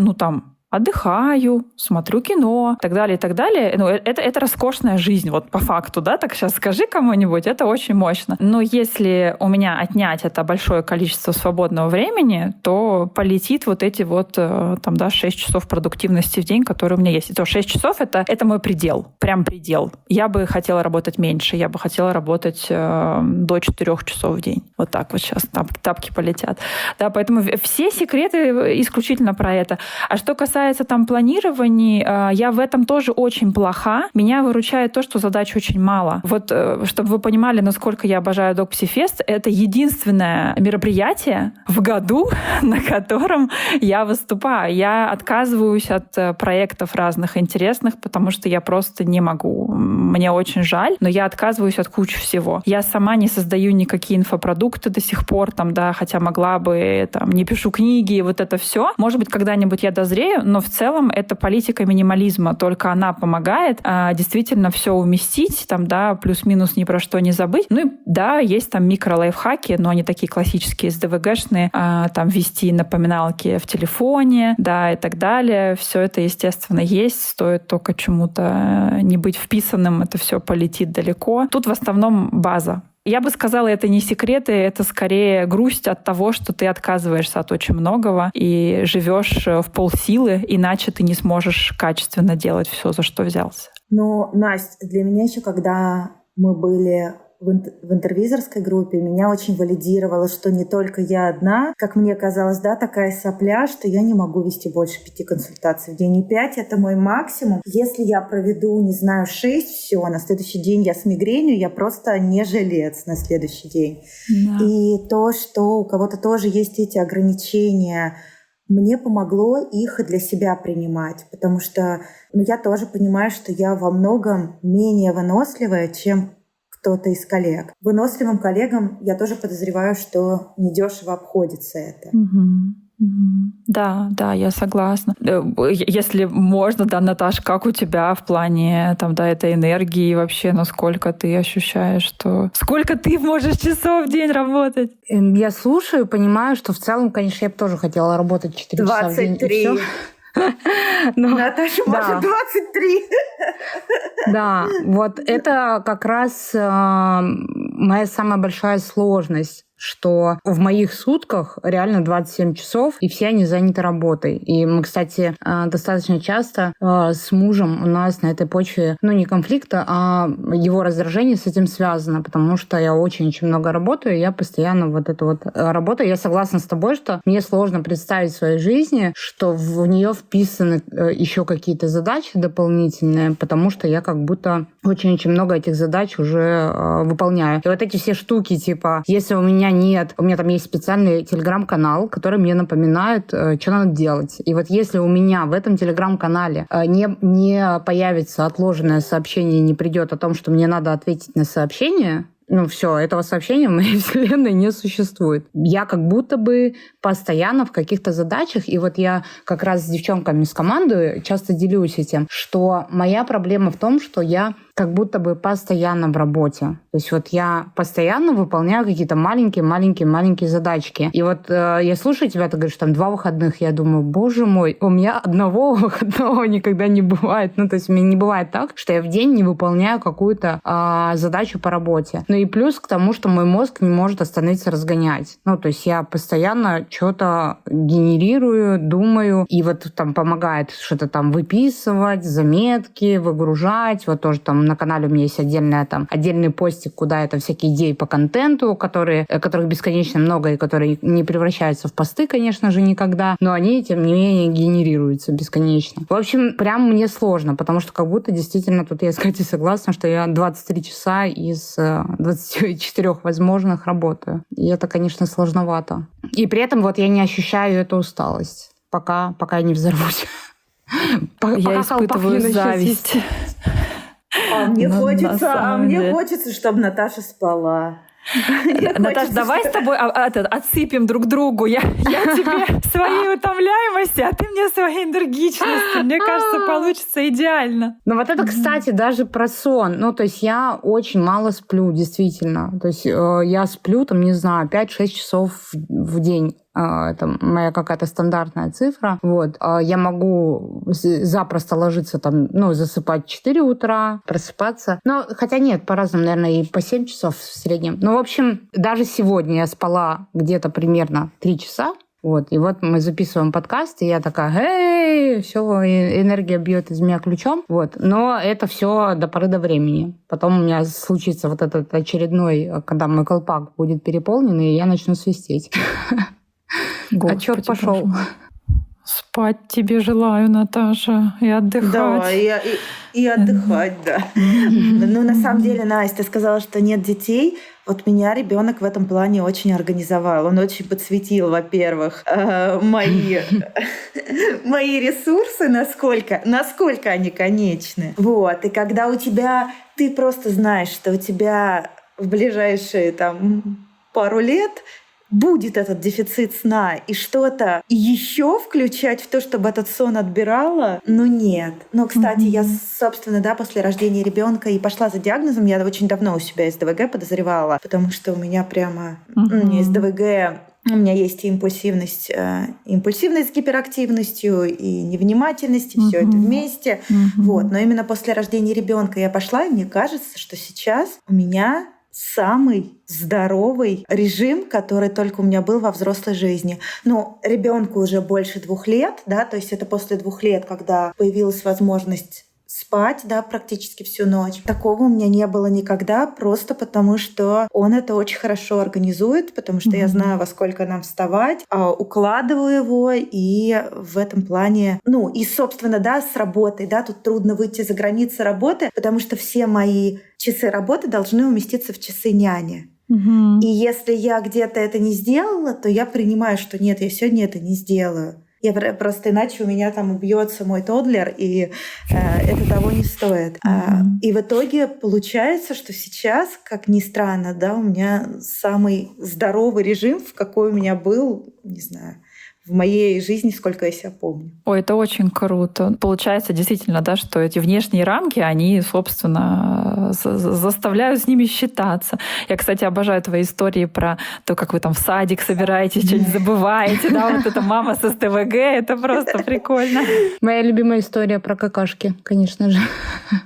отдыхаю, смотрю кино, и так далее, и так далее. Ну, это роскошная жизнь, вот по факту, да, так сейчас скажи кому-нибудь, это очень мощно. Но если у меня отнять это большое количество свободного времени, то полетит вот эти вот, там, да, 6 часов продуктивности в день, которые у меня есть. И то 6 часов — это мой предел, прям предел. Я бы хотела работать меньше, я бы хотела работать до 4 часов в день. Вот так вот сейчас тапки полетят. Да, поэтому все секреты исключительно про это. А что касается там планирований, я в этом тоже очень плоха. Меня выручает то, что задач очень мало. Вот, чтобы вы понимали, насколько я обожаю DocPsyFest, это единственное мероприятие в году, на котором я выступаю. Я отказываюсь от проектов разных интересных, потому что я просто не могу. Мне очень жаль, но я отказываюсь от кучи всего. Я сама не создаю никакие инфопродукты до сих пор, там, да, хотя могла бы, там, не пишу книги, вот это все. Может быть, когда-нибудь я дозрею, но в целом это политика минимализма, только она помогает действительно все уместить, там, да, плюс-минус ни про что не забыть. Ну и да, есть там микро-лайфхаки, но они такие классические, СДВГшные, там, ввести напоминалки в телефоне, да, и так далее. Все это, естественно, есть, стоит только чему-то не быть вписанным, это все полетит далеко. Тут в основном база. Я бы сказала, это не секреты, это скорее грусть от того, что ты отказываешься от очень многого и живешь в полсилы, иначе ты не сможешь качественно делать все, за что взялся. Но, Настя, для меня еще, когда мы были в интервизорской группе, меня очень валидировало, что не только я одна, как мне казалось, да, такая сопля, что я не могу вести больше 5 консультаций в день. И 5 — это мой максимум. Если я проведу, не знаю, 6, все, на следующий день я с мигренью, я просто не жилец на следующий день. Да. И то, что у кого-то тоже есть эти ограничения, мне помогло их для себя принимать, потому что я тоже понимаю, что я во многом менее выносливая, чем кто-то из коллег. Выносливым коллегам я тоже подозреваю, что недешево обходится это. Да, я согласна. Если можно, да, Наташ, как у тебя в плане там, да, этой энергии вообще, насколько ты ощущаешь, что... Сколько ты можешь часов в день работать? Я слушаю и понимаю, что в целом, конечно, я бы тоже хотела работать 4 часа в день. 23. Наташа может 23. Да, вот это как раз моя самая большая сложность, что в моих сутках реально 27 часов, и все они заняты работой. И мы, кстати, достаточно часто с мужем у нас на этой почве, не конфликта, а его раздражение с этим связано, потому что я очень-очень много работаю, и я постоянно вот эту вот работаю. Я согласна с тобой, что мне сложно представить в своей жизни, что в нее вписаны еще какие-то задачи дополнительные, потому что я как будто очень-очень много этих задач уже выполняю. И вот эти все штуки, типа, если у меня там есть специальный телеграм-канал, который мне напоминает, что надо делать. И вот если у меня в этом телеграм-канале не появится отложенное сообщение, не придет о том, что мне надо ответить на сообщение, все, этого сообщения в моей вселенной не существует. Я как будто бы постоянно в каких-то задачах, и вот я как раз с девчонками с команды часто делюсь этим, что моя проблема в том, что я как будто бы постоянно в работе. То есть вот я постоянно выполняю какие-то маленькие задачки. И вот я слушаю тебя, ты говоришь, там 2 выходных, я думаю, боже мой, у меня одного выходного никогда не бывает. То есть у меня не бывает так, что я в день не выполняю какую-то задачу по работе. И плюс к тому, что мой мозг не может остановиться разгонять. То есть я постоянно что-то генерирую, думаю, и вот там помогает что-то там выписывать, заметки, выгружать. Вот тоже там на канале у меня есть отдельный постик, куда это всякие идеи по контенту, которых бесконечно много и которые не превращаются в посты, конечно же, никогда, но они, тем не менее, генерируются бесконечно. В общем, прям мне сложно, потому что как будто действительно тут я с Катей согласна, что я 23 часа из 24 возможных работаю. И это, конечно, сложновато. И при этом вот я не ощущаю эту усталость, пока я не взорвусь. Я испытываю зависть. Мне хочется, чтобы Наташа спала. Наташ, давай с тобой отсыпем друг другу. Я тебе своей утомляемости, а ты мне своей энергичности. Мне кажется, получится идеально. Вот это, кстати, даже про сон. То есть я очень мало сплю, действительно. То есть я сплю, 5-6 часов в день. это моя какая-то стандартная цифра. Вот. Я могу запросто ложиться там, засыпать в 4 утра, просыпаться. Хотя нет, по-разному, наверное, и по 7 часов в среднем. В общем, даже сегодня я спала где-то примерно 3 часа. Вот. И вот мы записываем подкаст, и я такая, все, энергия бьет из меня ключом. Вот. Но это все до поры до времени. Потом у меня случится вот этот очередной, когда мой колпак будет переполнен, и я начну свистеть. Отчет пошел. Спать тебе желаю, Наташа, и отдыхать. Да, и отдыхать, да. На самом деле, Настя, ты сказала, что нет детей. Вот меня ребенок в этом плане очень организовал. Он очень подсветил, во-первых, мои ресурсы, насколько они конечны. Вот. И когда ты просто знаешь, что у тебя в ближайшие пару лет будет этот дефицит сна, и что-то еще включать в то, чтобы этот сон отбирала, нет. Но, кстати, я, собственно, после рождения ребенка и пошла за диагнозом. Я очень давно у себя СДВГ подозревала, потому что у меня прямо СДВГ. У меня есть и импульсивность с гиперактивностью, и невнимательность, и все это вместе. Вот. Но именно после рождения ребенка я пошла, и мне кажется, что сейчас у меня самый здоровый режим, который только у меня был во взрослой жизни. Ребенку уже больше 2 лет, да, то есть это после 2 лет, когда появилась возможность спать, да, практически всю ночь. Такого у меня не было никогда, просто потому что он это очень хорошо организует, потому что я знаю, во сколько нам вставать, укладываю его, и в этом плане, и, собственно, да, с работой, да, тут трудно выйти за границы работы, потому что все мои часы работы должны уместиться в часы няни. И если я где-то это не сделала, то я принимаю, что нет, я сегодня это не сделаю. Я просто иначе у меня там убьется мой тоддлер, и это того не стоит. И в итоге получается, что сейчас, как ни странно, да, у меня самый здоровый режим, в какой у меня был, не знаю, в моей жизни, сколько я себя помню. Ой, это очень круто. Получается действительно, да, что эти внешние рамки, они, собственно, заставляют с ними считаться. Я, кстати, обожаю твои истории про то, как вы там в садик собираетесь, что-нибудь забываете, да, вот эта мама с СТВГ, это просто прикольно. Моя любимая история про какашки, конечно же.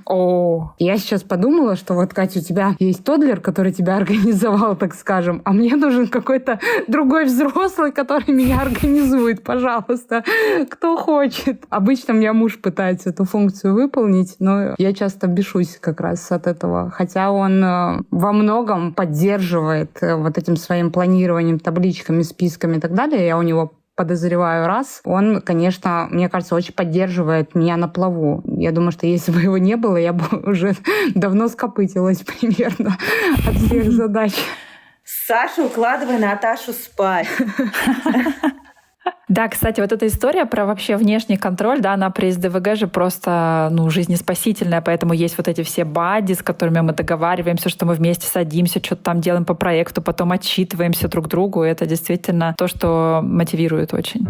О. Я сейчас подумала, что вот, Катя, у тебя есть тоддлер, который тебя организовал, так скажем, а мне нужен какой-то другой взрослый, который меня организует. Пожалуйста, кто хочет. Обычно у меня муж пытается эту функцию выполнить, но я часто бешусь как раз от этого. Хотя он во многом поддерживает вот этим своим планированием, табличками, списками и так далее. Я у него подозреваю раз. Он, конечно, мне кажется, очень поддерживает меня на плаву. Я думаю, что если бы его не было, я бы уже давно скопытилась примерно от всех задач. Саша, укладывай Наташу спать. Да, кстати, вот эта история про вообще внешний контроль, да, она при СДВГ же просто, жизнеспасительная, поэтому есть вот эти все бадди, с которыми мы договариваемся, что мы вместе садимся, что-то там делаем по проекту, потом отчитываемся друг другу. Это действительно то, что мотивирует очень.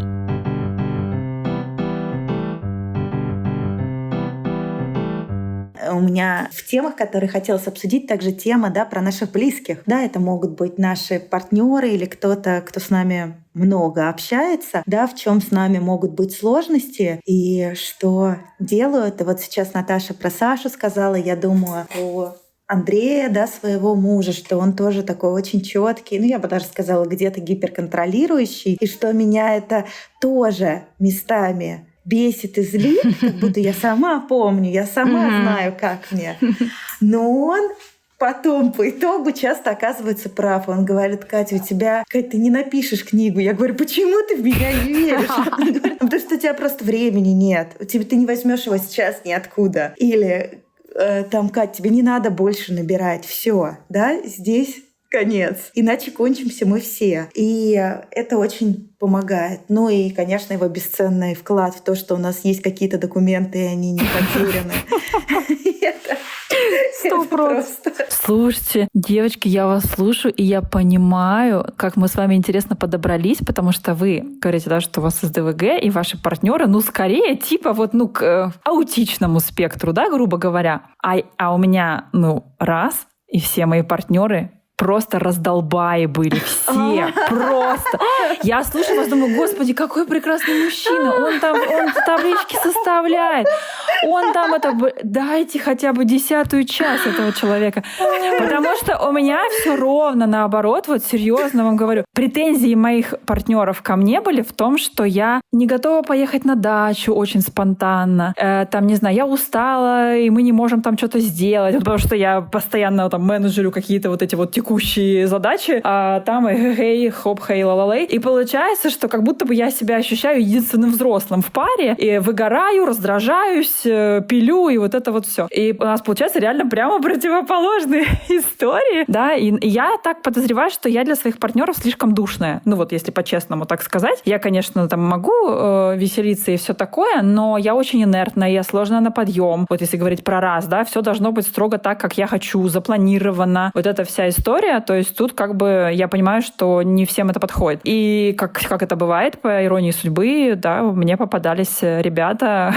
У меня в темах, которые хотелось обсудить, также тема, да, про наших близких. Да, это могут быть наши партнеры или кто-то, кто с нами много общается, да, в чем с нами могут быть сложности и что делают. И вот сейчас Наташа про Сашу сказала, я думаю о Андрея, да, своего мужа, что он тоже такой очень четкий, я бы даже сказала, где-то гиперконтролирующий, и что меня это тоже местами бесит и злит, как будто я сама помню, я сама знаю, как мне. Но он потом по итогу часто оказывается прав. Он говорит: Катя, Катя, ты не напишешь книгу. Я говорю: почему ты в меня не веришь? Он говорит: потому что у тебя просто времени нет. Ты не возьмешь его сейчас ниоткуда. Или Катя, тебе не надо больше набирать. Все, да, здесь конец. Иначе кончимся мы все. И это очень помогает. И, конечно, его бесценный вклад в то, что у нас есть какие-то документы, и они не потеряны. 100%. Слушайте, девочки, я вас слушаю, и я понимаю, как мы с вами интересно подобрались, потому что вы говорите, да, что у вас СДВГ, и ваши партнеры, скорее, типа к аутичному спектру, да, грубо говоря. А у меня, раз, и все мои партнеры просто раздолбаи были все. Просто. Я слушаю вас, думаю, господи, какой прекрасный мужчина. Он таблички составляет. Он там дайте хотя бы 10-ю часть этого человека. Потому что у меня все ровно наоборот. Вот серьезно вам говорю. Претензии моих партнеров ко мне были в том, что я не готова поехать на дачу очень спонтанно. Там, не знаю, я устала, и мы не можем там что-то сделать, потому что я постоянно там менеджерю какие-то вот эти вот текущие задачи, а там хей, хоп, хей, ла-ла-лей. И получается, что как будто бы я себя ощущаю единственным взрослым в паре, и выгораю, раздражаюсь, пилю, и вот это вот все. И у нас получается реально прямо противоположные истории, да, и я так подозреваю, что я для своих партнеров слишком душная. Ну вот, если по-честному так сказать. Я, конечно, там могу веселиться и все такое, но я очень инертная, я сложная на подъем. Вот если говорить про раз, да, все должно быть строго так, как я хочу, запланировано. Вот эта вся история. То есть тут как бы я понимаю, что не всем это подходит. И как это бывает, по иронии судьбы, да, мне попадались ребята,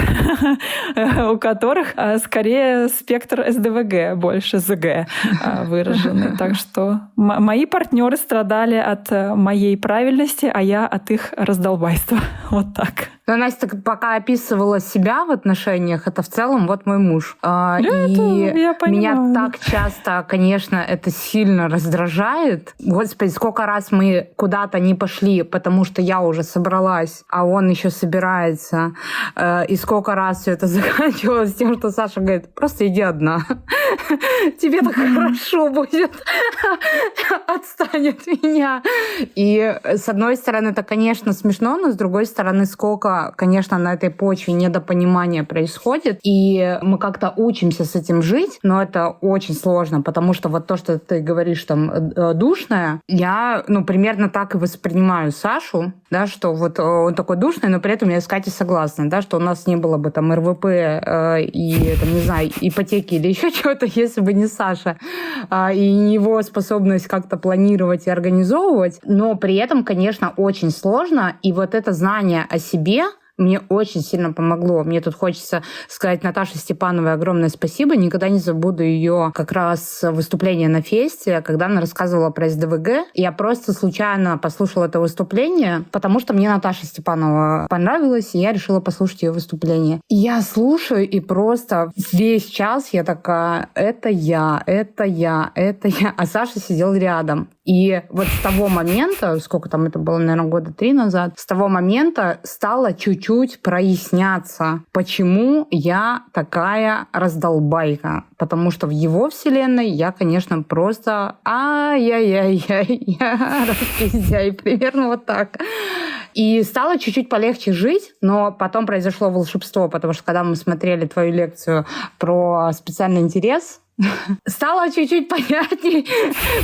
у которых скорее спектр СДВГ больше ЗГ выраженный. Так что мои партнеры страдали от моей правильности, а я от их раздолбайства. Вот так. Но Настя пока описывала себя в отношениях, это в целом вот мой муж. И я понимаю. Меня так часто, конечно, это сильно раздражает. Господи, сколько раз мы куда-то не пошли, потому что я уже собралась, а он еще собирается. И сколько раз все это заканчивалось тем, что Саша говорит, просто иди одна. Тебе так хорошо будет. Отстань от меня. И с одной стороны, это, конечно, смешно, но с другой стороны, сколько, конечно, на этой почве недопонимания происходит. И мы как-то учимся с этим жить, но это очень сложно, потому что вот то, что ты говоришь там душное, я, примерно так и воспринимаю Сашу, да, что вот он такой душный, но при этом я с Катей согласна, да, что у нас не было бы там РВП и, там, не знаю, ипотеки или еще чего-то, если бы не Саша и не его способность как-то планировать и организовывать. Но при этом, конечно, очень сложно. И вот это знание о себе мне очень сильно помогло. Мне тут хочется сказать Наташе Степановой огромное спасибо. Никогда не забуду ее как раз выступление на фесте, когда она рассказывала про СДВГ. Я просто случайно послушала это выступление, потому что мне Наташа Степанова понравилась, и я решила послушать ее выступление. И я слушаю, и просто весь час я такая, это я. А Саша сидел рядом. И вот с того момента, сколько там это было, наверное, 3 года назад, с того момента стало чуть-чуть проясняться, почему я такая раздолбайка. Потому что в его вселенной я, конечно, просто распиздяй, примерно вот так. И стало чуть-чуть полегче жить, но потом произошло волшебство, потому что когда мы смотрели твою лекцию про специальный интерес, стало чуть-чуть понятнее,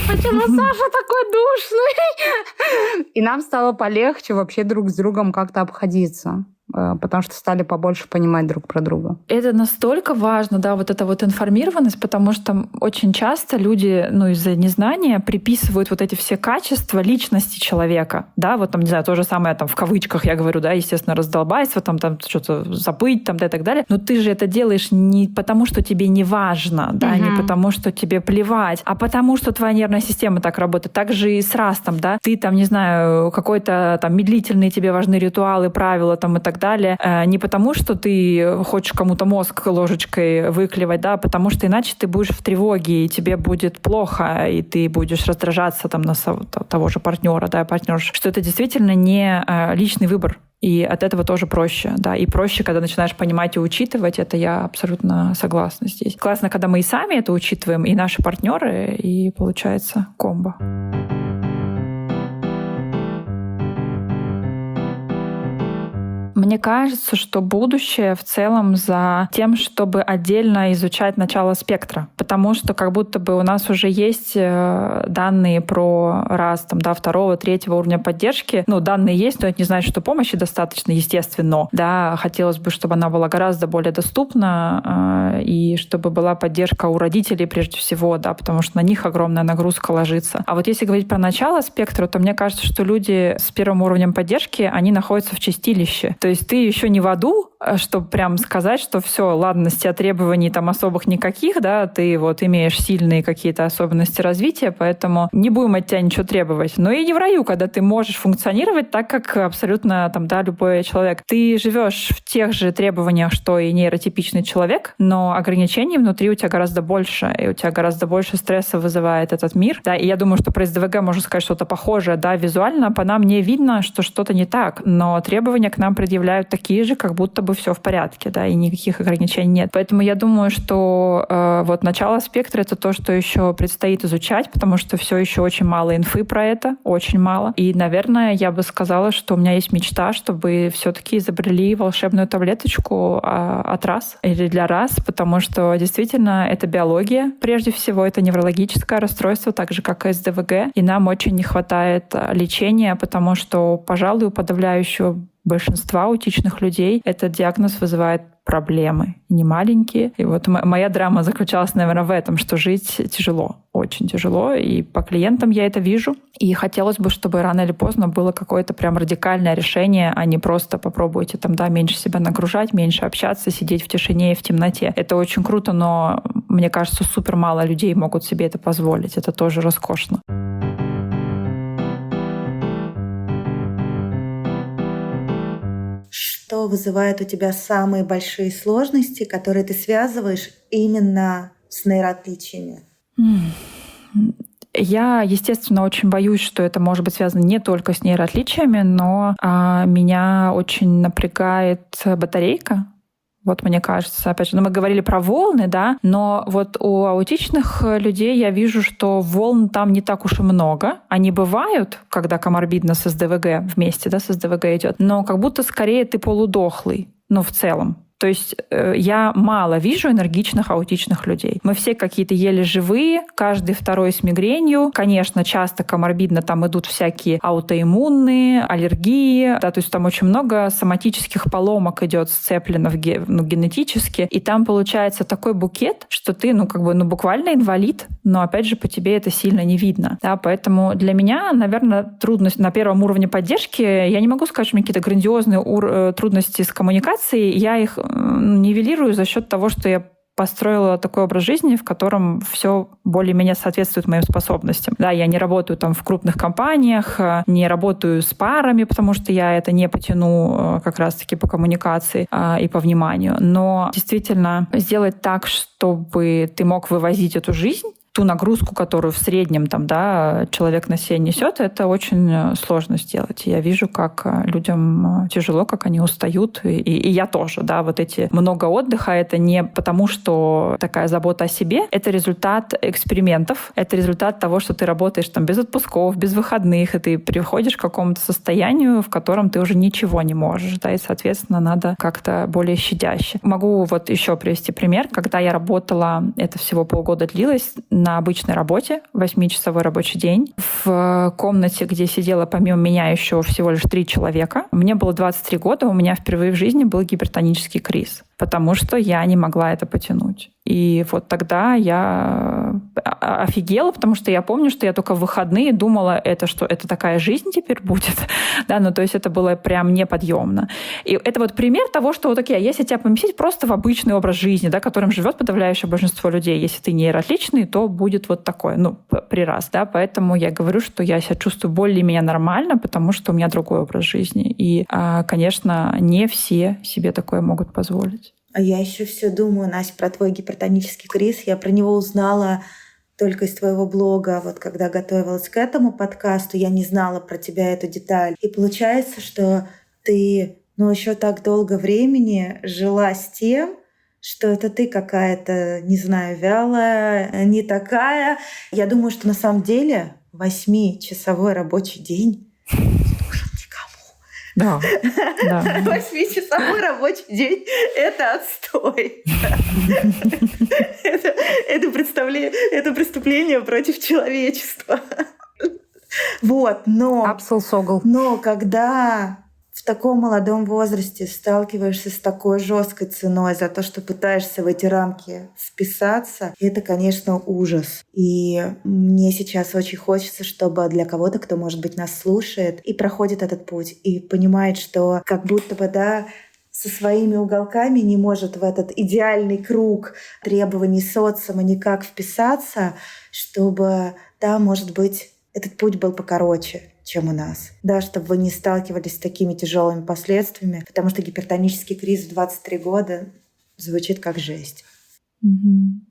почему Саша такой душный. И нам стало полегче вообще друг с другом как-то обходиться, потому что стали побольше понимать друг про друга. Это настолько важно, да, вот эта вот информированность, потому что очень часто люди, из-за незнания приписывают вот эти все качества личности человека, да, вот там, не знаю, то же самое там в кавычках я говорю, да, естественно, раздолбайство, там что-то забыть, там, да, и так далее, но ты же это делаешь не потому, что тебе не важно, да, не потому, что тебе плевать, а потому, что твоя нервная система так работает. Так же и с растом, да, ты там, не знаю, какой-то там медлительные тебе важны ритуалы, правила там и так далее, не потому, что ты хочешь кому-то мозг ложечкой выклевать, да, потому что иначе ты будешь в тревоге, и тебе будет плохо, и ты будешь раздражаться там на того же партнера, да, партнерш, что это действительно не личный выбор. И от этого тоже проще, да, и проще, когда начинаешь понимать и учитывать, это я абсолютно согласна здесь. Классно, когда мы и сами это учитываем, и наши партнеры, и получается комбо. Мне кажется, что будущее в целом за тем, чтобы отдельно изучать начало спектра, потому что как будто бы у нас уже есть данные про раз, там, да, 2-го, 3-го уровня поддержки. Данные есть, но это не значит, что помощи достаточно, естественно. Да, хотелось бы, чтобы она была гораздо более доступна и чтобы была поддержка у родителей прежде всего, да, потому что на них огромная нагрузка ложится. А вот если говорить про начало спектра, то мне кажется, что люди с 1-м уровнем поддержки, они находятся в чистилище. То есть ты еще не в аду, чтобы прям сказать, что все, ладно, с тебя требований там особых никаких, да, ты вот имеешь сильные какие-то особенности развития, поэтому не будем от тебя ничего требовать. Но и не в раю, когда ты можешь функционировать так, как абсолютно там, да, любой человек. Ты живешь в тех же требованиях, что и нейротипичный человек, но ограничений внутри у тебя гораздо больше, и у тебя гораздо больше стресса вызывает этот мир. Да, и я думаю, что про СДВГ можно сказать что-то похожее, да, визуально по нам не видно, что что-то не так, но требования к нам предъявляют такие же, как будто бы все в порядке, да, и никаких ограничений нет. Поэтому я думаю, что вот начало спектра — это то, что еще предстоит изучать, потому что все еще очень мало инфы про это, очень мало. И, наверное, я бы сказала, что у меня есть мечта, чтобы все-таки изобрели волшебную таблеточку от раз или для раз, потому что действительно это биология, прежде всего, это неврологическое расстройство, так же, как и СДВГ, и нам очень не хватает лечения, потому что, пожалуй, у подавляющего большинства аутичных людей этот диагноз вызывает проблемы, не маленькие. И вот моя драма заключалась, наверное, в этом, что жить тяжело, очень тяжело, и по клиентам я это вижу. И хотелось бы, чтобы рано или поздно было какое-то прям радикальное решение, а не просто попробуйте там, да, меньше себя нагружать, меньше общаться, сидеть в тишине и в темноте. Это очень круто, но мне кажется, супер мало людей могут себе это позволить. Это тоже роскошно. Что вызывает у тебя самые большие сложности, которые ты связываешь именно с нейроотличиями? Я, естественно, очень боюсь, что это может быть связано не только с нейроотличиями, но меня очень напрягает батарейка. Вот мне кажется, опять же, мы говорили про волны, да, но вот у аутичных людей я вижу, что волн там не так уж и много. Они бывают, когда коморбидно с СДВГ вместе, да, с СДВГ идет, но как будто скорее ты полудохлый, ну, в целом. То есть я мало вижу энергичных аутичных людей. Мы все какие-то еле живые, каждый второй с мигренью. Конечно, часто коморбидно там идут всякие аутоиммунные, аллергии. Да, то есть там очень много соматических поломок идет сцеплено генетически. И там получается такой букет, что ты, буквально инвалид, но опять же по тебе это сильно не видно. Да, поэтому для меня, наверное, трудность на первом уровне поддержки, я не могу сказать, что у меня какие-то грандиозные трудности с коммуникацией. Я их нивелирую за счет того, что я построила такой образ жизни, в котором все более-менее соответствует моим способностям. Да, я не работаю там в крупных компаниях, не работаю с парами, потому что я это не потяну как раз-таки по коммуникации и по вниманию. Но действительно сделать так, чтобы ты мог вывозить эту жизнь, ту нагрузку, которую в среднем там, да, человек на себе несет, это очень сложно сделать. Я вижу, как людям тяжело, как они устают. И я тоже. Да, вот эти много отдыха — это не потому, что такая забота о себе. Это результат экспериментов. Это результат того, что ты работаешь там без отпусков, без выходных, и ты приходишь к какому-то состоянию, в котором ты уже ничего не можешь. Да, и, соответственно, надо как-то более щадяще. Могу вот еще привести пример. Когда я работала, это всего полгода длилось, на обычной работе, 8-часовой рабочий день, в комнате, где сидело помимо меня еще всего лишь 3 человека. Мне было 23 года, у меня впервые в жизни был гипертонический криз, потому что я не могла это потянуть. И вот тогда я офигела, потому что я помню, что я только в выходные думала, что это такая жизнь теперь будет. Да, ну то есть это было прям неподъемно. И это вот пример того, что вот окей, если тебя поместить просто в обычный образ жизни, да, которым живет подавляющее большинство людей, если ты нейроотличный, то будет вот такое, при раз, да, поэтому я говорю, что я себя чувствую более-менее нормально, потому что у меня другой образ жизни. И, конечно, не все себе такое могут позволить. А я еще все думаю, Настя, про твой гипертонический криз. Я про него узнала только из твоего блога. Вот когда готовилась к этому подкасту, я не знала про тебя эту деталь. И получается, что ты, еще так долго времени жила с тем, что это ты какая-то, не знаю, вялая, не такая. Я думаю, что на самом деле 8-часовой рабочий день Да. 8-часовой рабочий день — это отстой. Это преступление против человечества. Вот, но когда в таком молодом возрасте сталкиваешься с такой жесткой ценой за то, что пытаешься в эти рамки вписаться, это, конечно, ужас. И мне сейчас очень хочется, чтобы для кого-то, кто, может быть, нас слушает и проходит этот путь, и понимает, что как будто бы, да, со своими уголками не может в этот идеальный круг требований социума никак вписаться, чтобы, да, может быть, этот путь был покороче, чем у нас. Да, чтобы вы не сталкивались с такими тяжелыми последствиями, потому что гипертонический криз в 23 года звучит как жесть.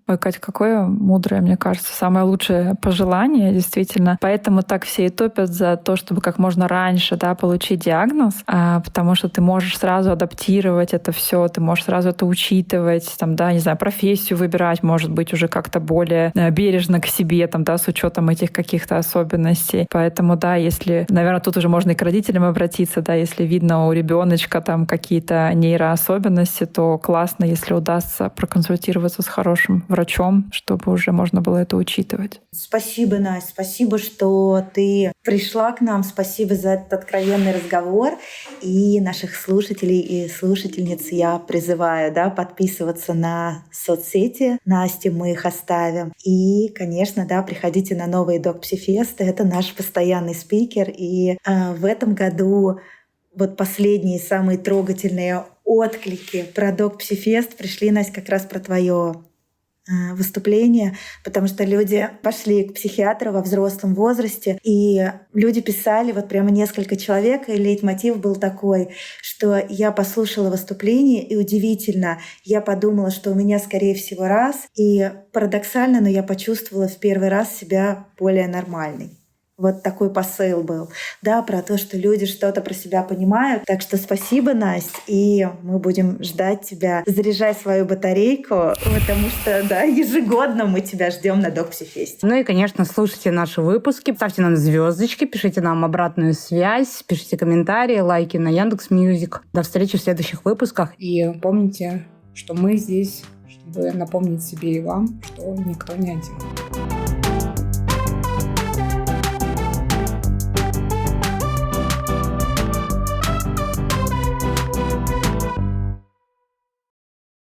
Ой, Катя, какое мудрое, мне кажется, самое лучшее пожелание, действительно. Поэтому так все и топят за то, чтобы как можно раньше, да, получить диагноз, потому что ты можешь сразу адаптировать это все, ты можешь сразу это учитывать, там, да, не знаю, профессию выбирать, может быть, уже как-то более бережно к себе, там, да, с учетом этих каких-то особенностей. Поэтому, да, если, наверное, тут уже можно и к родителям обратиться, да, если видно у ребеночка там какие-то нейроособенности, то классно, если удастся проконсультироваться с хорошим врачом, чтобы уже можно было это учитывать. Спасибо, Настя, спасибо, что ты пришла к нам, спасибо за этот откровенный разговор. И наших слушателей и слушательниц я призываю, да, подписываться на соцсети Насти, мы их оставим. И, конечно, да, приходите на новые Док-Псифесты, это наш постоянный спикер. И в этом году вот последние самые трогательные отклики про Док-Псифест пришли, Настя, как раз про твое выступление, потому что люди пошли к психиатру во взрослом возрасте, и люди писали, вот прямо несколько человек, и лейтмотив был такой, что я послушала выступление, и удивительно, я подумала, что у меня, скорее всего, раз, и парадоксально, но я почувствовала в первый раз себя более нормальной. Вот такой посыл был, да, про то, что люди что-то про себя понимают. Так что спасибо, Настя, и мы будем ждать тебя. Заряжай свою батарейку, потому что, да, ежегодно мы тебя ждем на Док-Псифесте. Ну и, конечно, слушайте наши выпуски, ставьте нам звездочки, пишите нам обратную связь, пишите комментарии, лайки на Яндекс.Мьюзик. До встречи в следующих выпусках. И помните, что мы здесь, чтобы напомнить себе и вам, что никто не один.